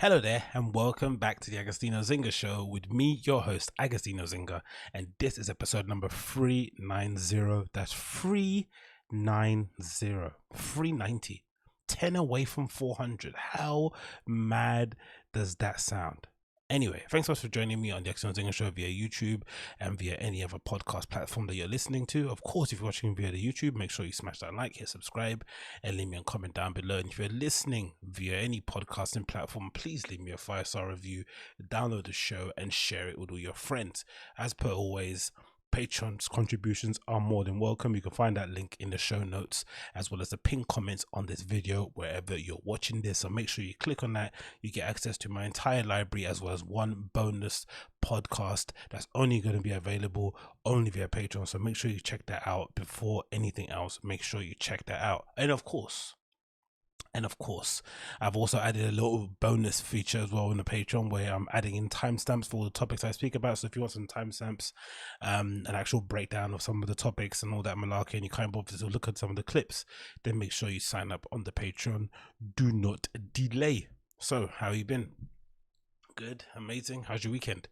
Hello there, and welcome back to the Agostinho Zinga show with me, your host, Agostinho Zinga, and this is episode number 390. That's 390, 390, 10 away from 400. How mad does that sound? Anyway, thanks so much for joining me on the Agostinho Zinga show via YouTube and via any other podcast platform that you're listening to. Of course, if you're watching via the YouTube, make sure you smash that like, hit subscribe, and leave me a comment down below. And if you're listening via any podcasting platform, please leave me a 5-star review, download the show, and share it with all your friends. As per always, Patreon's contributions are more than welcome. You can find that link in the show notes, as well as the pinned comments on this video wherever you're watching this. So make sure you click on that. You get access to my entire library, as well as one bonus podcast that's only going to be available only via Patreon. So make sure you check that out. Before anything else, make sure you check that out. And of course, I've also added a little bonus feature as well in the Patreon where I'm adding in timestamps for all the topics I speak about. So if you want some timestamps, an actual breakdown of some of the topics and all that malarkey, and you can't bother to look at some of the clips, then make sure you sign up on the Patreon. Do not delay. So, how you been? Good, amazing. How's your weekend?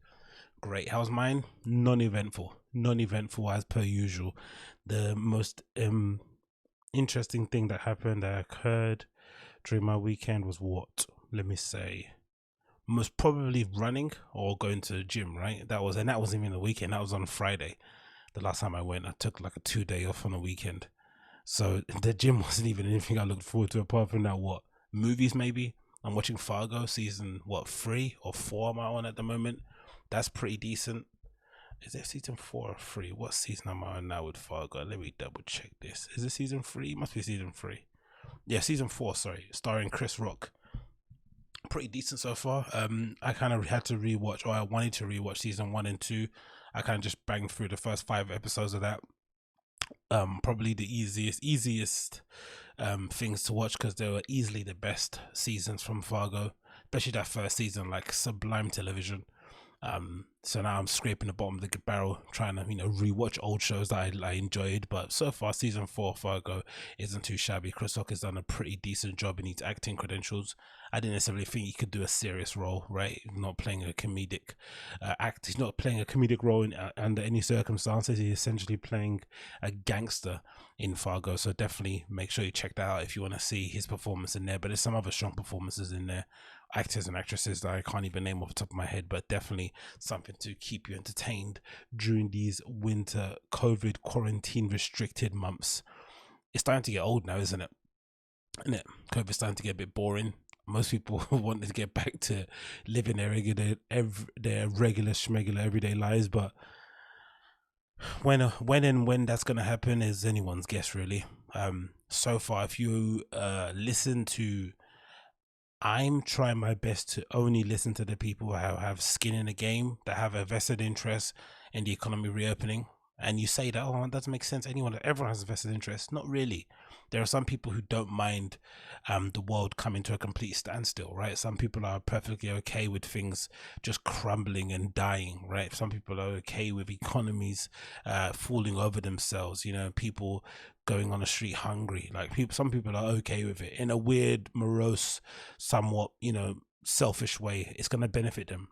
Great. How's mine? Non-eventful as per usual. The most interesting thing that occurred during my weekend was what? Let me say. Most probably running or going to the gym, right? That wasn't even the weekend. That was on Friday. The last time I went, I took like a 2-day off on a weekend. So the gym wasn't even anything I looked forward to apart from that. What? Movies maybe? I'm watching Fargo season 3 or 4 am I on at the moment? That's pretty decent. Is it season 4 or 3? What season am I on now with Fargo? Let me double check this. Is it season 3? It must be season 3. Yeah, season 4, sorry, starring Chris Rock. Pretty decent so far. I kind of had to rewatch, or I wanted to rewatch season 1 and 2. I kind of just banged through the first 5 episodes of that. Probably the easiest things to watch because they were easily the best seasons from Fargo, especially that first season, like sublime television. So now I'm scraping the bottom of the barrel, trying to rewatch old shows that I enjoyed. But so far, season 4 of Fargo isn't too shabby. Chris Rock has done a pretty decent job in his acting credentials. I didn't necessarily think he could do a serious role, right? Not playing a comedic act. He's not playing a comedic role under any circumstances. He's essentially playing a gangster in Fargo. So definitely make sure you check that out if you want to see his performance in there. But there's some other strong performances in there, actors and actresses that I can't even name off the top of my head, but definitely something to keep you entertained during these winter COVID quarantine restricted months. It's starting to get old now, isn't it? COVID's starting to get a bit boring. Most people want to get back to living their regular schmegular everyday lives, but when that's going to happen is anyone's guess, really. So far, if you listen to, I'm trying my best to only listen to the people who have skin in the game, that have a vested interest in the economy reopening. And you say that, oh, it doesn't make sense. Everyone has a vested interest. Not really. There are some people who don't mind the world coming to a complete standstill, right? Some people are perfectly okay with things just crumbling and dying, right? Some people are okay with economies falling over themselves, people going on the street hungry. Like some people are okay with it in a weird, morose, somewhat, selfish way. It's going to benefit them.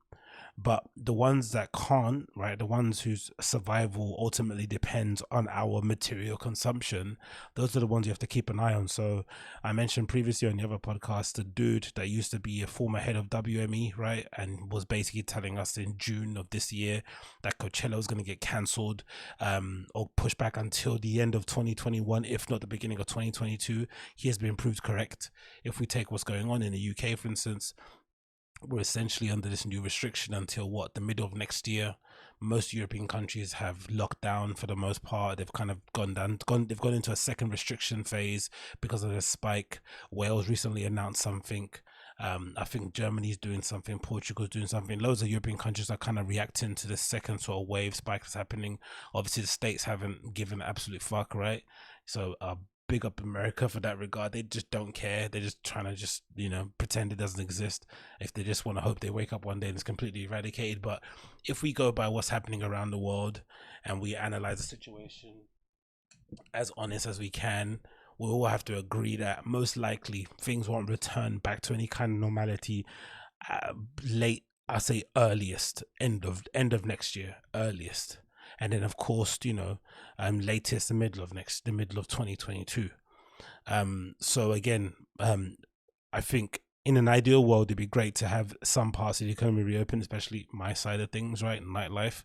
But the ones that can't, right, the ones whose survival ultimately depends on our material consumption, those are the ones you have to keep an eye on. So I mentioned previously on the other podcast, the dude that used to be a former head of WME, right, and was basically telling us in June of this year that Coachella was going to get cancelled or pushed back until the end of 2021, if not the beginning of 2022. He has been proved correct. If we take what's going on in the UK, for instance, we're essentially under this new restriction until the middle of next year. Most European countries have locked down for the most part. They've kind of they've gone into a second restriction phase because of the spike. Wales recently announced something. I think Germany's doing something, Portugal's doing something. Loads of European countries are kind of reacting to the second sort of wave spike that's happening. Obviously the States haven't given an absolute fuck, right? So big up America for that regard. They just don't care. They're just trying to pretend it doesn't exist. If they just want to hope they wake up one day and it's completely eradicated. But if we go by what's happening around the world and we analyze the situation as honest as we can, we all have to agree that most likely things won't return back to any kind of normality late, I say earliest, end of next year, earliest. And then of course, latest the middle of 2022. So again, I think in an ideal world, it'd be great to have some parts of the economy reopen, especially my side of things, right? Nightlife.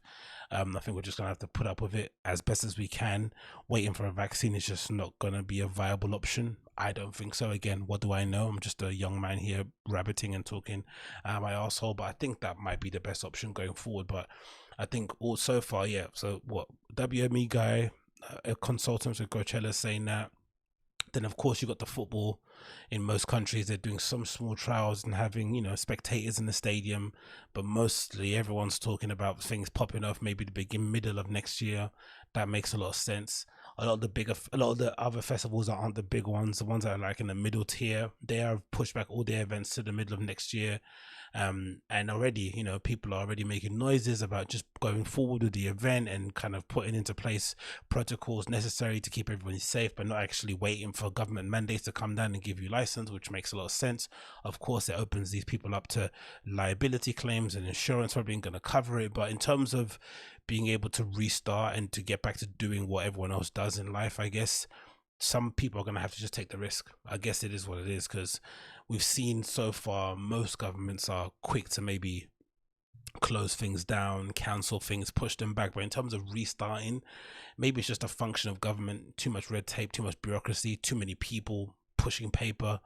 I think we're just gonna have to put up with it as best as we can. Waiting for a vaccine is just not gonna be a viable option. I don't think so. Again, what do I know? I'm just a young man here rabbiting and talking my asshole, but I think that might be the best option going forward. But I think all so far, yeah. So what WME guy, consultants with Coachella saying that. Then of course you got the football. In most countries they're doing some small trials and having spectators in the stadium, but mostly everyone's talking about things popping off maybe the middle of next year. That makes a lot of sense. A lot of the other festivals that aren't the big ones, the ones that are like in the middle tier, they have pushed back all their events to the middle of next year. And already people are already making noises about just going forward with the event and kind of putting into place protocols necessary to keep everybody safe, but not actually waiting for government mandates to come down and give you license, which makes a lot of sense. Of course, it opens these people up to liability claims, and insurance probably ain't going to cover it. But in terms of being able to restart and to get back to doing what everyone else does in life, I guess some people are going to have to just take the risk. I guess it is what it is, because we've seen so far most governments are quick to maybe close things down, cancel things, push them back. But in terms of restarting, maybe it's just a function of government, too much red tape, too much bureaucracy, too many people pushing paper,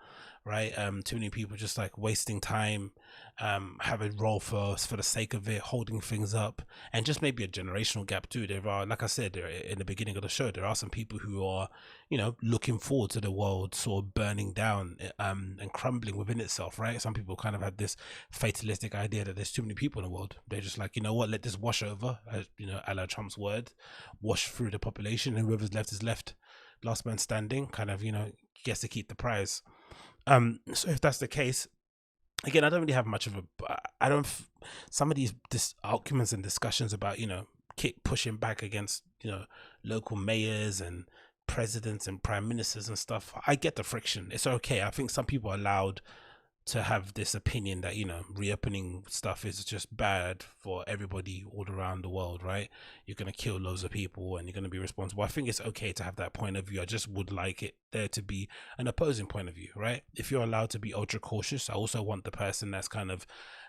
right? Too many people just like wasting time, having role for the sake of it, holding things up, and just maybe a generational gap too. There are, like I said in the beginning of the show, there are some people who are, looking forward to the world sort of burning down, and crumbling within itself, right? Some people kind of have this fatalistic idea that there's too many people in the world. They're just like, you know what, let this wash over, as a la Trump's word, wash through the population, and whoever's left is left. Last man standing, kind of, gets to keep the prize. So if that's the case, again, I don't really have much of I don't. Some of these arguments and discussions about keep pushing back against local mayors and presidents and prime ministers and stuff. I get the friction. It's okay. I think some people are allowed to have this opinion that reopening stuff is just bad for everybody all around the world, right? You're going to kill loads of people and you're going to be responsible. I think it's okay to have that point of view. I just would like it there to be an opposing point of view, right? If you're allowed to be ultra cautious, I also want the person that's kind of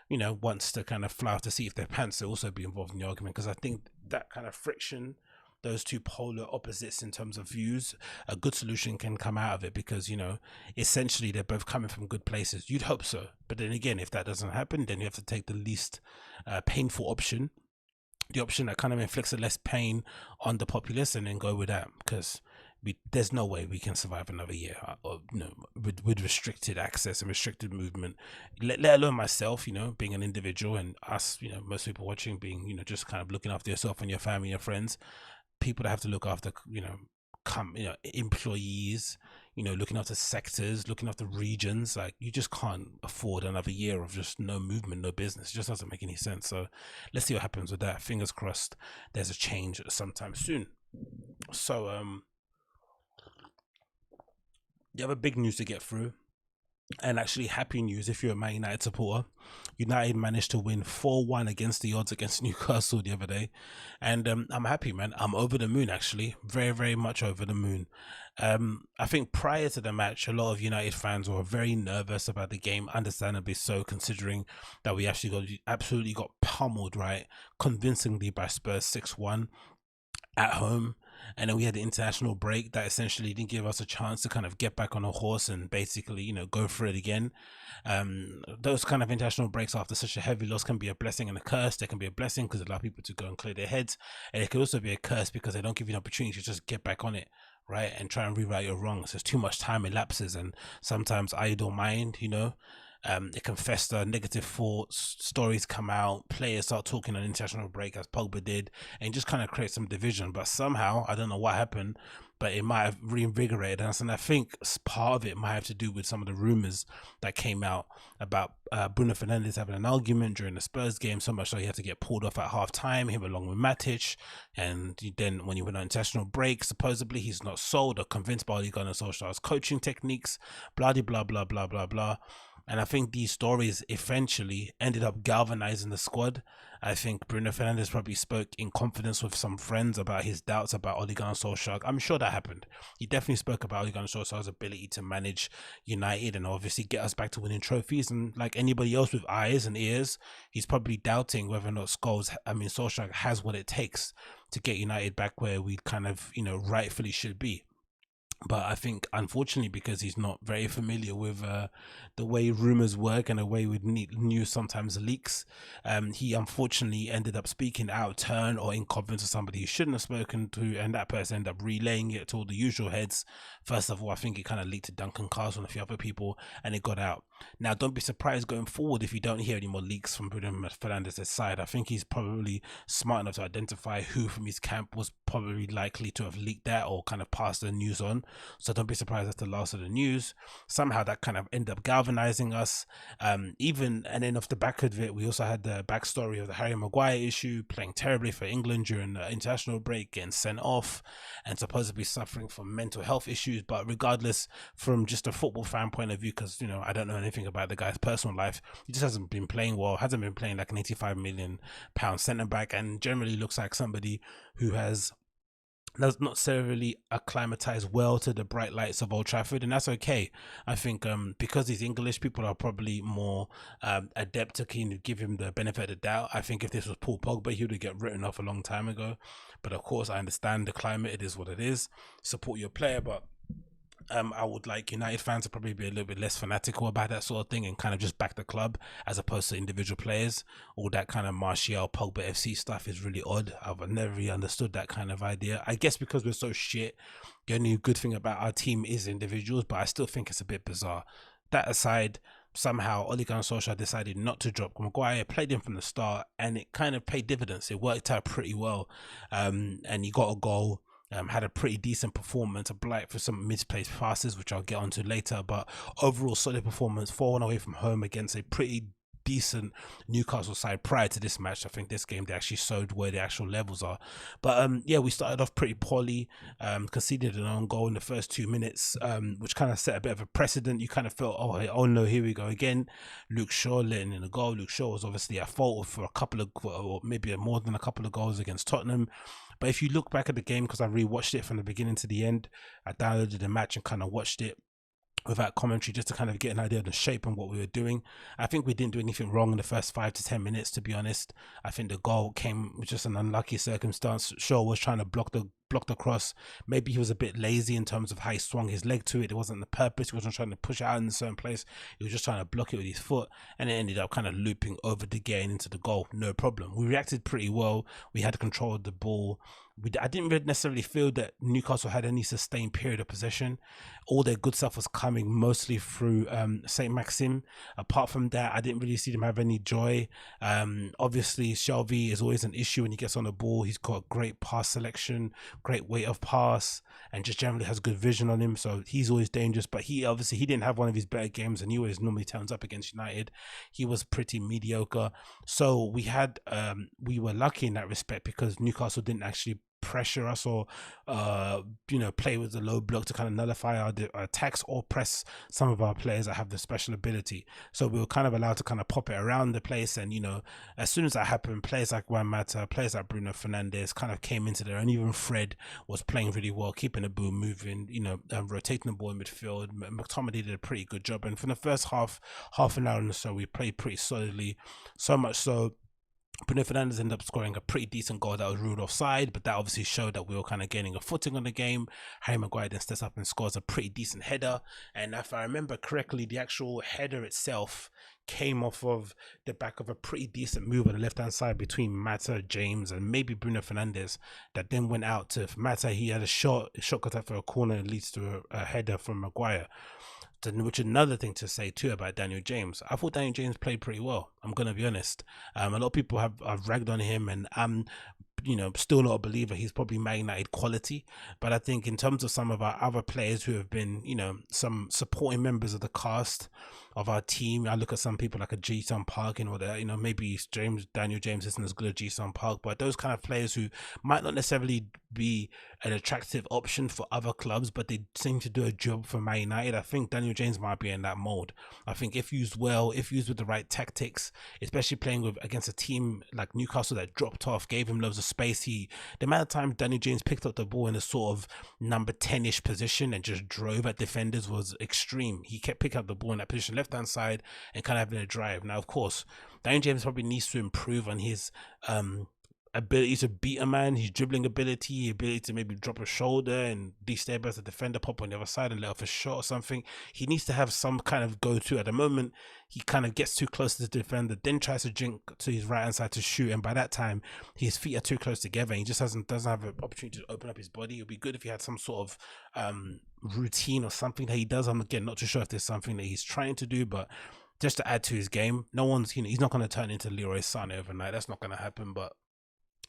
wants to kind of fly off the seat of their pants to also be involved in the argument, because I think that kind of friction, those two polar opposites in terms of views, a good solution can come out of it, because essentially they're both coming from good places. You'd hope so, but then again, if that doesn't happen, then you have to take the least painful option, the option that kind of inflicts the less pain on the populace, and then go with that, because there's no way we can survive another year with restricted access and restricted movement, let alone myself, being an individual, and us, most people watching being, just kind of looking after yourself and your family, your friends, people that have to look after employees, looking after sectors, looking after regions. Like, you just can't afford another year of just no movement, no business. It just doesn't make any sense. So let's see what happens with that. Fingers crossed there's a change sometime soon. So you have a big news to get through, and actually happy news if you're a Man United supporter. United managed to win 4-1 against the odds against Newcastle the other day, and I'm happy, man. I'm over the moon, actually, very, very much over the moon. I think prior to the match, a lot of United fans were very nervous about the game, understandably so, considering that we actually absolutely got pummeled, right, convincingly by Spurs 6-1 at home. And then we had the international break that essentially didn't give us a chance to kind of get back on a horse and basically, go for it again. Those kind of international breaks after such a heavy loss can be a blessing and a curse. They can be a blessing because it allows people to go and clear their heads, and it can also be a curse because they don't give you an opportunity to just get back on it, right, and try and rewrite your wrongs. There's too much time elapses, and sometimes idle mind, it can fester, negative thoughts, stories come out, players start talking on international break, as Pogba did, and just kind of create some division. But somehow, I don't know what happened, but it might have reinvigorated us, and I think part of it might have to do with some of the rumors that came out about Bruno Fernandez having an argument during the Spurs game, so much so he had to get pulled off at half time, him along with Matic. And then when he went on international break, supposedly he's not sold or convinced by Ole Gunnar Solskjaer's coaching techniques, blah blah blah blah blah blah. And I think these stories eventually ended up galvanizing the squad. I think Bruno Fernandez probably spoke in confidence with some friends about his doubts about Ole Gunnar Solskjaer. I'm sure that happened. He definitely spoke about Ole Gunnar Solskjaer's ability to manage United and obviously get us back to winning trophies. And like anybody else with eyes and ears, he's probably doubting whether or not Solskjaer has what it takes to get United back where we kind of, rightfully should be. But I think, unfortunately, because he's not very familiar with the way rumors work and the way with news sometimes leaks, he unfortunately ended up speaking out of turn or in confidence of somebody he shouldn't have spoken to, and that person ended up relaying it to all the usual heads. First of all, I think it kind of leaked to Duncan Castle and a few other people, and it got out. Now, don't be surprised going forward if you don't hear any more leaks from Bruno Fernandez's side. I think he's probably smart enough to identify who from his camp was probably likely to have leaked that or kind of passed the news on. So don't be surprised that's the last of the news. Somehow that kind of ended up galvanizing us. And then off the back of it, we also had the backstory of the Harry Maguire issue, playing terribly for England during the international break, getting sent off, and supposedly suffering from mental health issues. But regardless, from just a football fan point of view, because I don't know anything about the guy's personal life, he just hasn't been playing well, hasn't been playing like an £85 million centre back, and generally looks like somebody who does not necessarily acclimatize well to the bright lights of Old Trafford, and that's okay. I think because he's English, people are probably more adept to kind of give him the benefit of the doubt. I think if this was Paul Pogba, he would get written off a long time ago. But of course, I understand the climate, it is what it is. Support your player, but I would like United fans to probably be a little bit less fanatical about that sort of thing and kind of just back the club as opposed to individual players. All that kind of Martial, Pogba FC stuff is really odd. I've never really understood that kind of idea. I guess because we're so shit, the only good thing about our team is individuals, but I still think it's a bit bizarre. That aside, somehow Ole Gunnar Solskjaer decided not to drop Maguire, played him from the start, and it kind of paid dividends. It worked out pretty well, and he got a goal. Had a pretty decent performance, a blight for some misplaced passes, which I'll get onto later, but overall solid performance, 4-1 away from home against a pretty decent Newcastle side prior to this match. I think this game they actually showed where the actual levels are. But yeah, we started off pretty poorly, conceded an own goal in the first 2 minutes, which kind of set a bit of a precedent. You kind of felt, oh no, here we go again. Luke Shaw letting in a goal. Luke Shaw was obviously at fault for a couple of, or maybe more than a couple of goals against Tottenham. But if you look back at the game, because I rewatched it from the beginning to the end, I downloaded the match and kind of watched it without commentary just to kind of get an idea of the shape and what we were doing. I think we didn't do anything wrong in the first 5 to 10 minutes, to be honest. I think the goal came with just an unlucky circumstance. Shaw was trying to block the cross. Maybe he was a bit lazy in terms of how he swung his leg to it. It wasn't the purpose. He wasn't trying to push it out in a certain place. He was just trying to block it with his foot, and it ended up kind of looping over De Gea and into the goal. No problem. We reacted pretty well. We had control of the ball. I didn't really necessarily feel that Newcastle had any sustained period of possession. All their good stuff was coming mostly through Saint Maxim. Apart from that, I didn't really see them have any joy. Obviously, Shelby is always an issue when he gets on the ball. He's got great pass selection, great weight of pass, and just generally has good vision on him. So he's always dangerous. But he didn't have one of his better games, and he always normally turns up against United. He was pretty mediocre. So we were lucky in that respect because Newcastle didn't actually pressure us or play with the low block to kind of nullify our attacks or press some of our players that have the special ability. So we were kind of allowed to kind of pop it around the place, and as soon as that happened, players like Juan Mata, players like Bruno Fernandez kind of came into there, and even Fred was playing really well, keeping the ball moving, rotating the ball in midfield. McTominay did a pretty good job, and for the first half an hour or so, we played pretty solidly, so much so Bruno Fernandez ended up scoring a pretty decent goal that was ruled offside, but that obviously showed that we were kind of gaining a footing on the game. Harry Maguire then steps up and scores a pretty decent header, and if I remember correctly, the actual header itself came off of the back of a pretty decent move on the left hand side between Mata, James, and maybe Bruno Fernandez, that then went out to Mata. He had a shot cut out for a corner and leads to a header from Maguire. Which is another thing to say too about Daniel James. I thought Daniel James played pretty well, I'm gonna be honest. A lot of people have ragged on him, and I'm still not a believer he's probably Man United quality, but I think in terms of some of our other players who have been some supporting members of the cast of our team. I look at some people like a Jason Park and all that, maybe Daniel James isn't as good as Jason Park, but those kind of players who might not necessarily be an attractive option for other clubs, but they seem to do a job for Man United. I think Daniel James might be in that mold. I think if used well, if used with the right tactics, especially playing against a team like Newcastle that dropped off, gave him loads of space. The amount of time Daniel James picked up the ball in a sort of number 10-ish position and just drove at defenders was extreme. He kept picking up the ball in that position, left hand side, and kind of having a drive. Now, of course, Daniel James probably needs to improve on his ability to beat a man, his dribbling ability to maybe drop a shoulder and destabilize the defender, pop on the other side and let off a shot or something. He needs to have some kind of go-to. At the moment, he kind of gets too close to the defender, then tries to jink to his right hand side to shoot, and by that time his feet are too close together and he just doesn't have an opportunity to open up his body. It would be good if he had some sort of routine or something that he does. I'm again not too sure if there's something that he's trying to do, but just to add to his game. No one's, he's not going to turn into Leroy Sané overnight. That's not going to happen, but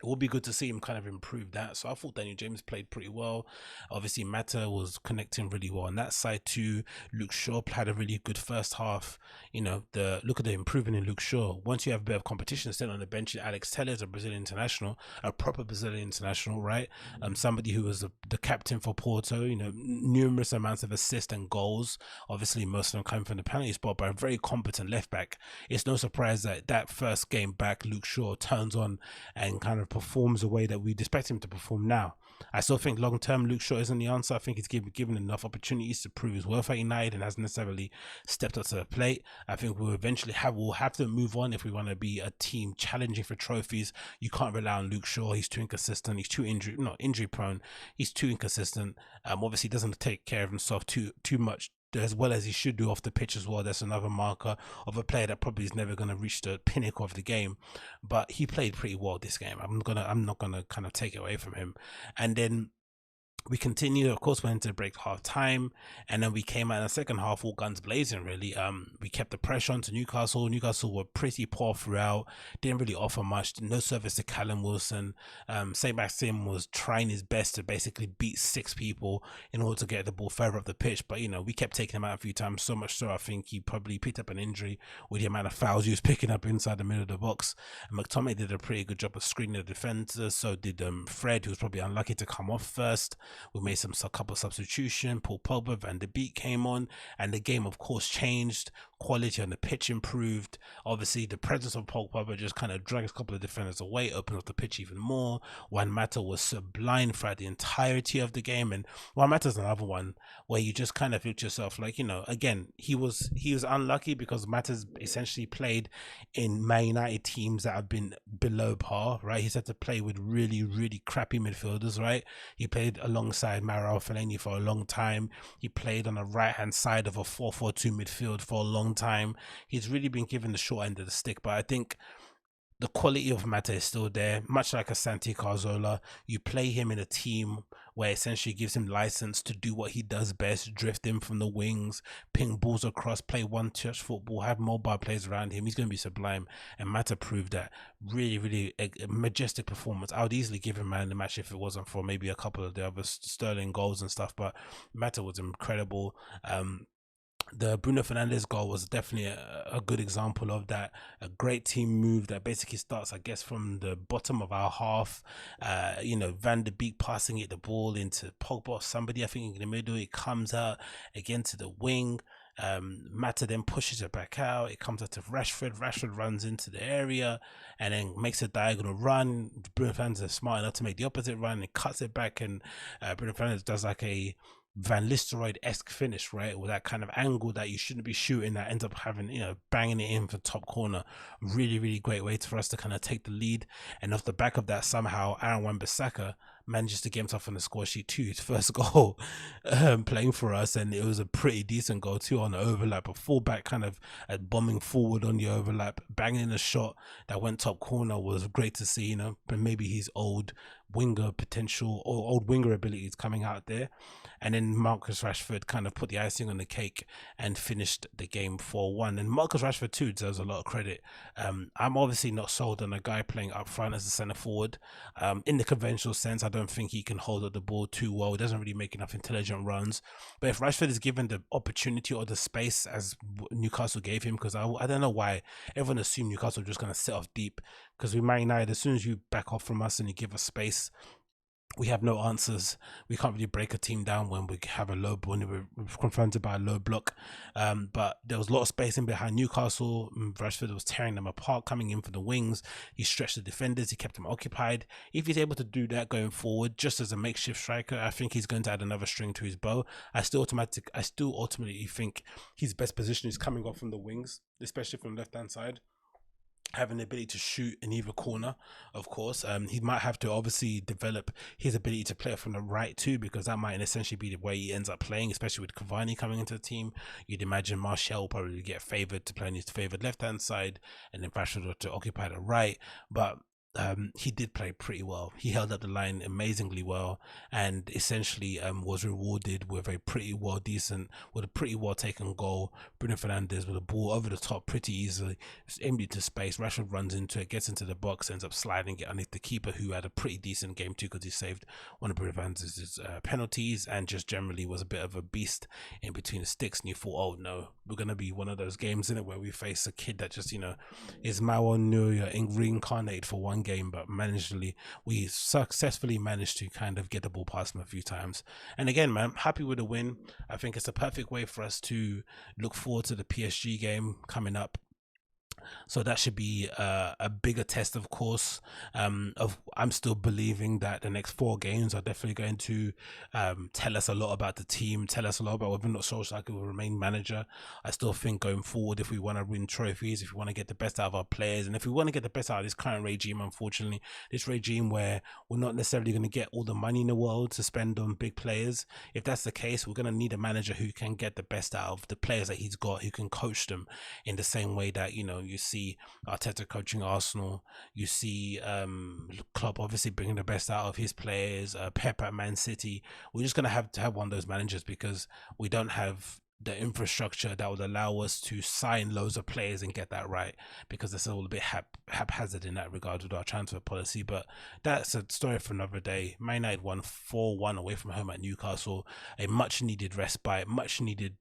it would be good to see him kind of improve that. So I thought Daniel James played pretty well. Obviously, Mata was connecting really well on that side too. Luke Shaw had a really good first half. Look at the improvement in Luke Shaw. Once you have a bit of competition, still on the bench, Alex Telles, a Brazilian international, a proper Brazilian international, right? Somebody who was the captain for Porto. Numerous amounts of assists and goals. Obviously, most of them coming from the penalty spot, but a very competent left back. It's no surprise that first game back, Luke Shaw turns on and kind of performs the way that we'd expect him to perform now. I still think long term Luke Shaw isn't the answer. I think he's given enough opportunities to prove his worth at United and hasn't necessarily stepped up to the plate. I think we'll have to move on if we want to be a team challenging for trophies. You can't rely on Luke Shaw. He's too inconsistent. He's too injury prone. He's too inconsistent. Obviously doesn't take care of himself too much, as well as he should do off the pitch as well. That's another marker of a player that probably is never going to reach the pinnacle of the game, but he played pretty well this game. I'm not gonna kind of take it away from him. And then we continued, of course, went into break half time, and then we came out in the second half all guns blazing really. We kept the pressure onto Newcastle. Newcastle were pretty poor throughout, didn't really offer much, no service to Callum Wilson. Saint Maxim was trying his best to basically beat 6 people in order to get the ball further up the pitch, but we kept taking him out a few times, so much so I think he probably picked up an injury with the amount of fouls he was picking up inside the middle of the box. And McTominay did a pretty good job of screening the defenders, so did Fred, who was probably unlucky to come off first. We made a couple of substitution. Paul Pogba, Van de Beek came on, and the game of course changed. Quality on the pitch improved. Obviously the presence of Paul Pogba just kind of dragged a couple of defenders away, opened up the pitch even more. Juan Mata was sublime throughout the entirety of the game, and Juan Mata's another one where you just kind of feel to yourself like, again, he was unlucky because Mata's essentially played in Man United teams that have been below par, right? He's had to play with really, really crappy midfielders, right? He played alongside Mauro Fellaini for a long time. He played on the right hand side of a 4-4-2 midfield for a long time. He's really been given the short end of the stick, but I think the quality of Mata is still there, much like a Santi Cazorla. You play him in a team where essentially gives him license to do what he does best, drift in from the wings, ping balls across, play one-touch football, have mobile players around him. He's going to be sublime, and Mata proved that. Really, really a majestic performance. I would easily give him man of the match if it wasn't for maybe a couple of the other Sterling goals and stuff, but Mata was incredible. The Bruno Fernandez goal was definitely a good example of that. A great team move that basically starts, I guess, from the bottom of our half. Van de Beek passing it the ball into Pogba or somebody, I think, in the middle. It comes out again to the wing. Mata then pushes it back out. It comes out to Rashford. Rashford runs into the area and then makes a diagonal run. Bruno Fernandes is smart enough to make the opposite run and cuts it back, and Bruno Fernandes does like a Van Nistelrooy-esque finish, right, with that kind of angle that you shouldn't be shooting, that ends up having, banging it in for top corner. Really, really great way for us to kind of take the lead. And off the back of that, somehow Aaron Wan-Bissaka manages to get himself on the score sheet too. His first goal playing for us, and it was a pretty decent goal too on the overlap. A fullback kind of bombing forward on the overlap, banging in a shot that went top corner was great to see, but maybe his old winger potential or old winger abilities coming out there. And then Marcus Rashford kind of put the icing on the cake and finished the game 4-1. And Marcus Rashford too deserves a lot of credit. I'm obviously not sold on a guy playing up front as a centre forward. In the conventional sense, I don't don't think he can hold up the ball too well. He doesn't really make enough intelligent runs. But if Rashford is given the opportunity or the space as Newcastle gave him, because I don't know why everyone assumed Newcastle were just going to set off deep, because we Man United, as soon as you back off from us and you give us space, we have no answers. We can't really break a team down when we have a low, when we're confronted by a low block. But there was a lot of space in behind Newcastle. Rashford was tearing them apart, coming in for the wings. He stretched the defenders. He kept them occupied. If he's able to do that going forward, just as a makeshift striker, I think he's going to add another string to his bow. I still ultimately think his best position is coming off from the wings, especially from the left-hand side, having the ability to shoot in either corner. Of course, he might have to obviously develop his ability to play from the right too, because that might essentially be the way he ends up playing, especially with Cavani coming into the team. You'd imagine Martial probably get favoured to play on his favoured left hand side, and then Rashford to occupy the right. But he did play pretty well. He held up the line amazingly well, and essentially was rewarded with a pretty well taken goal. Bruno Fernandez with a ball over the top pretty easily, just aimed into space. Rashford runs into it, gets into the box, ends up sliding it underneath the keeper, who had a pretty decent game too, because he saved one of Bruno Fernandez's penalties, and just generally was a bit of a beast in between the sticks. And you thought, oh no, we're gonna be one of those games in it where we face a kid that just, is Mauro Neuer reincarnated for one game, but we successfully managed to kind of get the ball past him a few times. And again, man, happy with the win. I think it's a perfect way for us to look forward to the PSG game coming up. So that should be a bigger test, of course. I'm still believing that the next 4 games are definitely going to tell us a lot about the team, tell us a lot about whether or not Solskjaer will remain manager. I still think going forward, if we want to win trophies, if we want to get the best out of our players, and if we want to get the best out of this current regime, unfortunately, this regime where we're not necessarily going to get all the money in the world to spend on big players, if that's the case, we're going to need a manager who can get the best out of the players that he's got, who can coach them in the same way that, you see Arteta coaching Arsenal, you see Klopp obviously bringing the best out of his players, Pep at Man City. We're just going to have one of those managers, because we don't have the infrastructure that would allow us to sign loads of players and get that right, because it's all a bit haphazard in that regard with our transfer policy. But that's a story for another day. Man United won 4-1 away from home at Newcastle, a much needed respite, much needed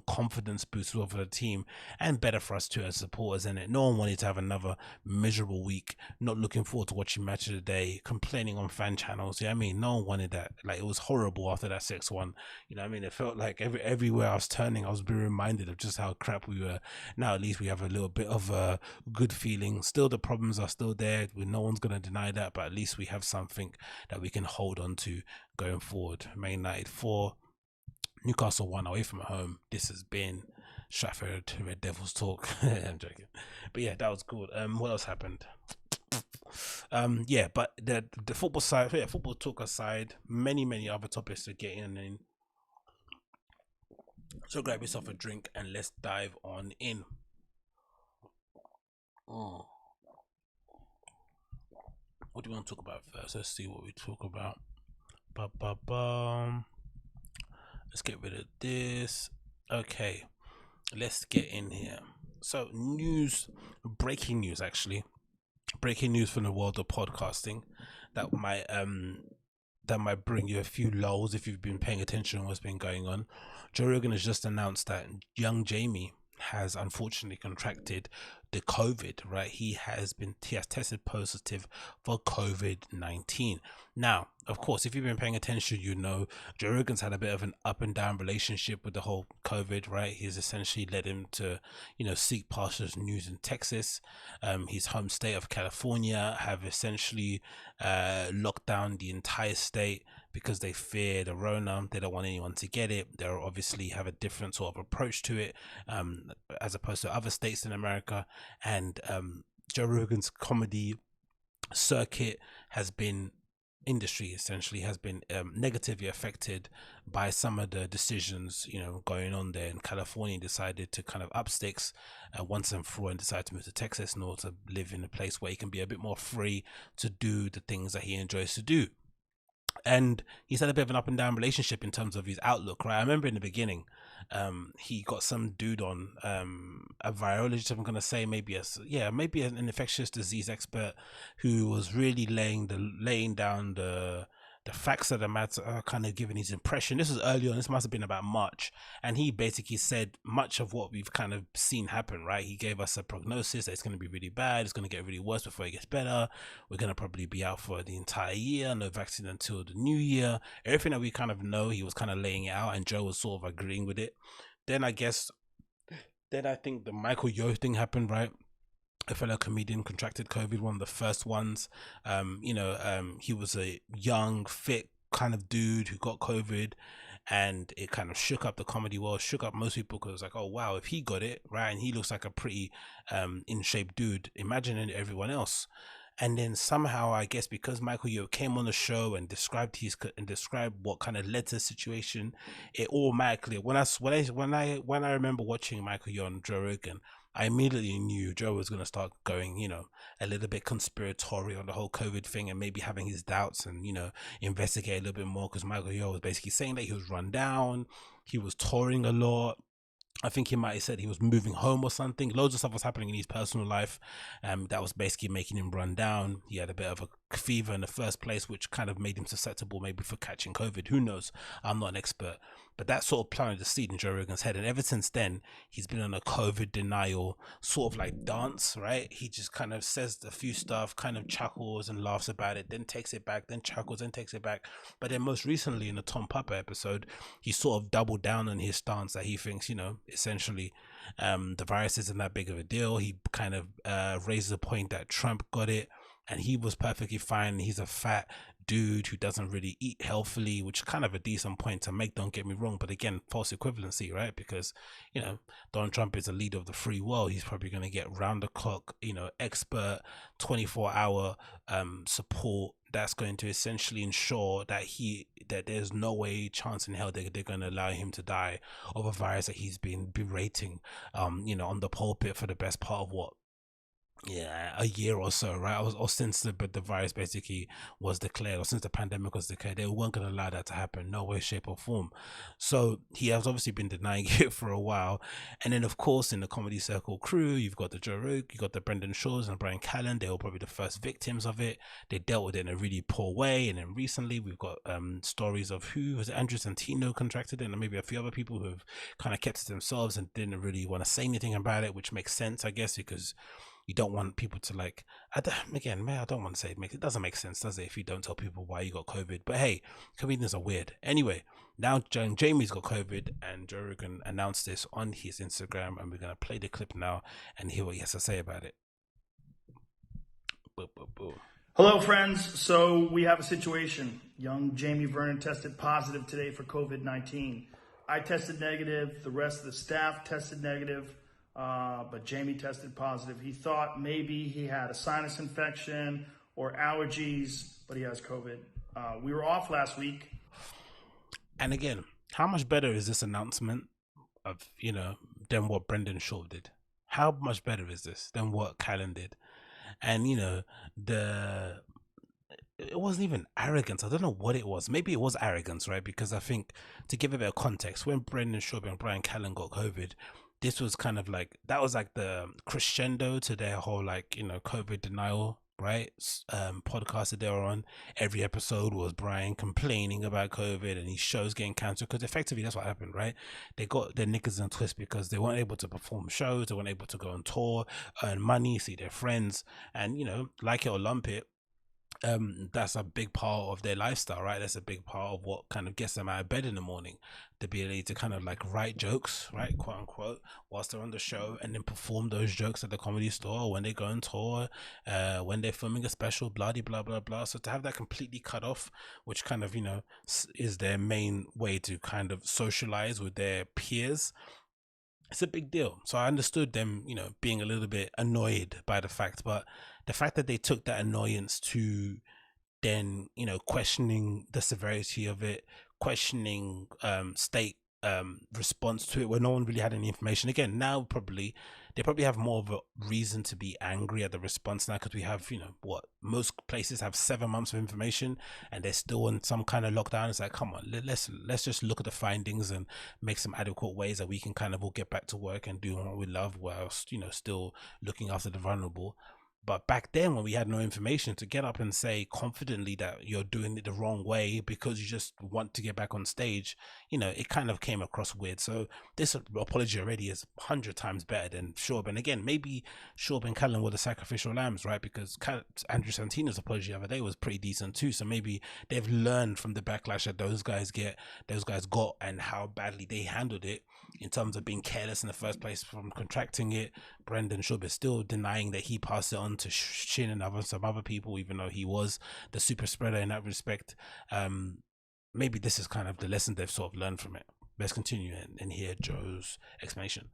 confidence boost for the team, and better for us too as supporters. In it, no one wanted to have another miserable week, not looking forward to watching match of the day, complaining on fan channels. No one wanted that. Like, it was horrible after that 6-1. It felt like everywhere I was turning, I was being reminded of just how crap we were. Now at least we have a little bit of a good feeling. Still, the problems are still there, no one's going to deny that, but at least we have something that we can hold on to going forward. Man United 4, Newcastle 1 away from home. This has been Stratford Red Devils talk. I'm joking, but yeah, that was good. What else happened? But the football side, football talk aside, many other topics to get in. So grab yourself a drink and let's dive on in. What do you want to talk about first? Let's see what we talk about. Let's get rid of this. Okay, let's get in here. So breaking news from the world of podcasting that might bring you a few lulls if you've been paying attention to what's been going on. Joe Rogan has just announced that young Jamie has unfortunately contracted the COVID, right? He has tested positive for COVID-19. Now, of course, if you've been paying attention, Joe Rogan's had a bit of an up and down relationship with the whole COVID, right? He's essentially led him to, seek pastures news in Texas. His home state of California have essentially locked down the entire state because they fear the Rona. They don't want anyone to get it. They obviously have a different sort of approach to it, as opposed to other states in America. And Joe Rogan's comedy circuit industry essentially has been negatively affected by some of the decisions going on there. And California decided to kind of up sticks once and for all, and decided to move to Texas in order to live in a place where he can be a bit more free to do the things that he enjoys to do. And he's had a bit of an up and down relationship in terms of his outlook, right? I remember in the beginning, he got some dude on, a virologist, I'm gonna say, maybe maybe an infectious disease expert, who was really laying down the facts of the matter, kind of giving his impression. This was early on. This must have been about March, and he basically said much of what we've kind of seen happen. Right? He gave us a prognosis that it's going to be really bad. It's going to get really worse before it gets better. We're going to probably be out for the entire year. No vaccine until the new year. Everything that we kind of know, he was kind of laying it out, and Joe was sort of agreeing with it. Then I think the Michael Yo thing happened, right? A fellow comedian contracted COVID, one of the first ones. He was a young, fit kind of dude who got COVID, and it kind of shook up the comedy world, shook up most people, because it was like, oh wow, if he got it, right, and he looks like a pretty in shape dude, imagine everyone else. And then somehow, I guess, because Michael Yo came on the show and described what kind of led to the situation, it automatically, when I remember watching Michael Yo on Joe Rogan, I immediately knew Joe was going to start going, a little bit conspiratorial on the whole COVID thing, and maybe having his doubts, and investigate a little bit more, because Michael Yo was basically saying that he was run down, he was touring a lot. I think he might have said he was moving home or something. Loads of stuff was happening in his personal life, that was basically making him run down. He had a bit of a fever in the first place, which kind of made him susceptible maybe for catching COVID. Who knows? I'm not an expert. But that sort of planted the seed in Joe Rogan's head. And ever since then, he's been on a COVID denial sort of like dance, right? He just kind of says a few stuff, kind of chuckles and laughs about it, then takes it back, then chuckles, then takes it back. But then most recently in the Tom Papa episode, he sort of doubled down on his stance that he thinks, essentially, the virus isn't that big of a deal. He kind of raises a point that Trump got it and he was perfectly fine. He's a fat dude who doesn't really eat healthily, which is kind of a decent point to make, don't get me wrong. But again, false equivalency, right? Because Donald Trump is a leader of the free world. He's probably going to get round the clock, expert 24-hour support that's going to essentially ensure that there's no way, chance in hell, they're going to allow him to die of a virus that he's been berating on the pulpit for the best part of a year or so, right? Or since the virus basically was declared, or since the pandemic was declared, they weren't going to allow that to happen, no way, shape or form. So he has obviously been denying it for a while. And then of course in the Comedy Circle crew, you've got the Joe Rogan, you got the Brendan Shaws and Brian Callen. They were probably the first victims of it. They dealt with it in a really poor way. And then recently we've got stories of who was it, Andrew Santino contracted it, and maybe a few other people who have kind of kept it to themselves and didn't really want to say anything about it, which makes sense, I guess, because you don't want people to I don't want to say it doesn't make sense, does it, if you don't tell people why you got COVID? But hey, comedians are weird. Anyway, now Jamie's got COVID, and Joe Rogan announced this on his Instagram, and we're going to play the clip now and hear what he has to say about it. Boom, boom, boom. Hello, friends. So we have a situation. Young Jamie Vernon tested positive today for COVID-19. I tested negative. The rest of the staff tested negative. But Jamie tested positive. He thought maybe he had a sinus infection or allergies, but he has COVID. We were off last week. And again, how much better is this announcement of, than what Brendan Shaw did? How much better is this than what Callen did? And, it wasn't even arrogance. I don't know what it was. Maybe it was arrogance, right? Because I think, to give a bit of context, when Brendan Shaw and Brian Callen got COVID, this was kind of like, that was like the crescendo to their whole COVID denial, right? Podcast that they were on. Every episode was Brian complaining about COVID and his shows getting cancelled, because effectively that's what happened, right? They got their knickers in a twist because they weren't able to perform shows, they weren't able to go on tour, earn money, see their friends, and like it or lump it, that's a big part of their lifestyle, right? That's a big part of what kind of gets them out of bed in the morning, to be able to kind of write jokes, right, quote unquote, whilst they're on the show, and then perform those jokes at the Comedy Store, when they go on tour, when they're filming a special, blah blah blah blah. So to have that completely cut off, which kind of is their main way to kind of socialize with their peers, it's a big deal. So I understood them, being a little bit annoyed by the fact, but the fact that they took that annoyance to then, questioning the severity of it, questioning state response to it, where no one really had any information. Again, now probably they probably have more of a reason to be angry at the response now, because we have, what most places have 7 months of information and they're still in some kind of lockdown. It's like, come on, let's just look at the findings and make some adequate ways that we can kind of all get back to work and do what we love, whilst still looking after the vulnerable. But back then, when we had no information, to get up and say confidently that you're doing it the wrong way because you just want to get back on stage, it kind of came across weird. So this apology already is 100 times better than Shorb. And again, maybe Shorb and Callan were the sacrificial lambs, right? Because Andrew Santino's apology the other day was pretty decent too. So maybe they've learned from the backlash that those guys got, and how badly they handled it in terms of being careless in the first place from contracting it. Brendan Schaub is still denying that he passed it on to Shin and some other people, even though he was the super spreader in that respect. Maybe this is kind of the lesson they've sort of learned from it. Let's continue and hear Joe's explanation.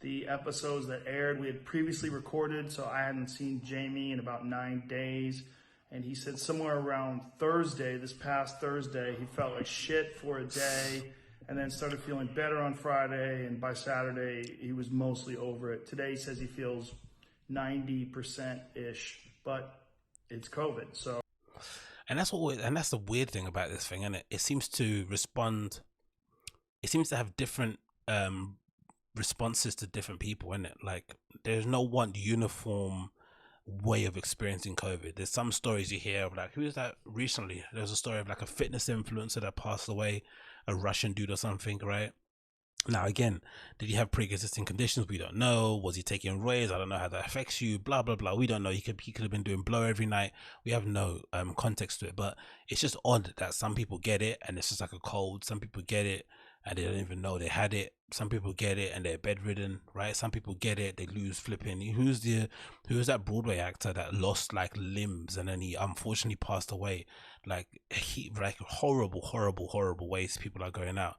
The episodes that aired, we had previously recorded, so I hadn't seen Jamie in about 9 days. And he said somewhere around Thursday, this past Thursday, he felt like shit for a day, and then started feeling better on Friday, and by Saturday he was mostly over it. Today he says he feels 90%-ish, but it's COVID. So, and that's the weird thing about this thing, and it seems to respond. It seems to have different responses to different people, isn't it? Like, there's no one uniform way of experiencing COVID. There's some stories you hear of, like, who is that recently? There was a story of like a fitness influencer that passed away, a Russian dude or something, right? Now, again, did he have pre-existing conditions? We don't know. Was he taking roids? I don't know how that affects you. Blah blah blah. We don't know. He could have been doing blow every night. We have no context to it. But it's just odd that some people get it and it's just like a cold. Some people get it and they don't even know they had it. Some people get it and they're bedridden, right? Some people get it, they lose flipping. Who's that Broadway actor that lost like limbs and then he unfortunately passed away? Like horrible ways people are going out.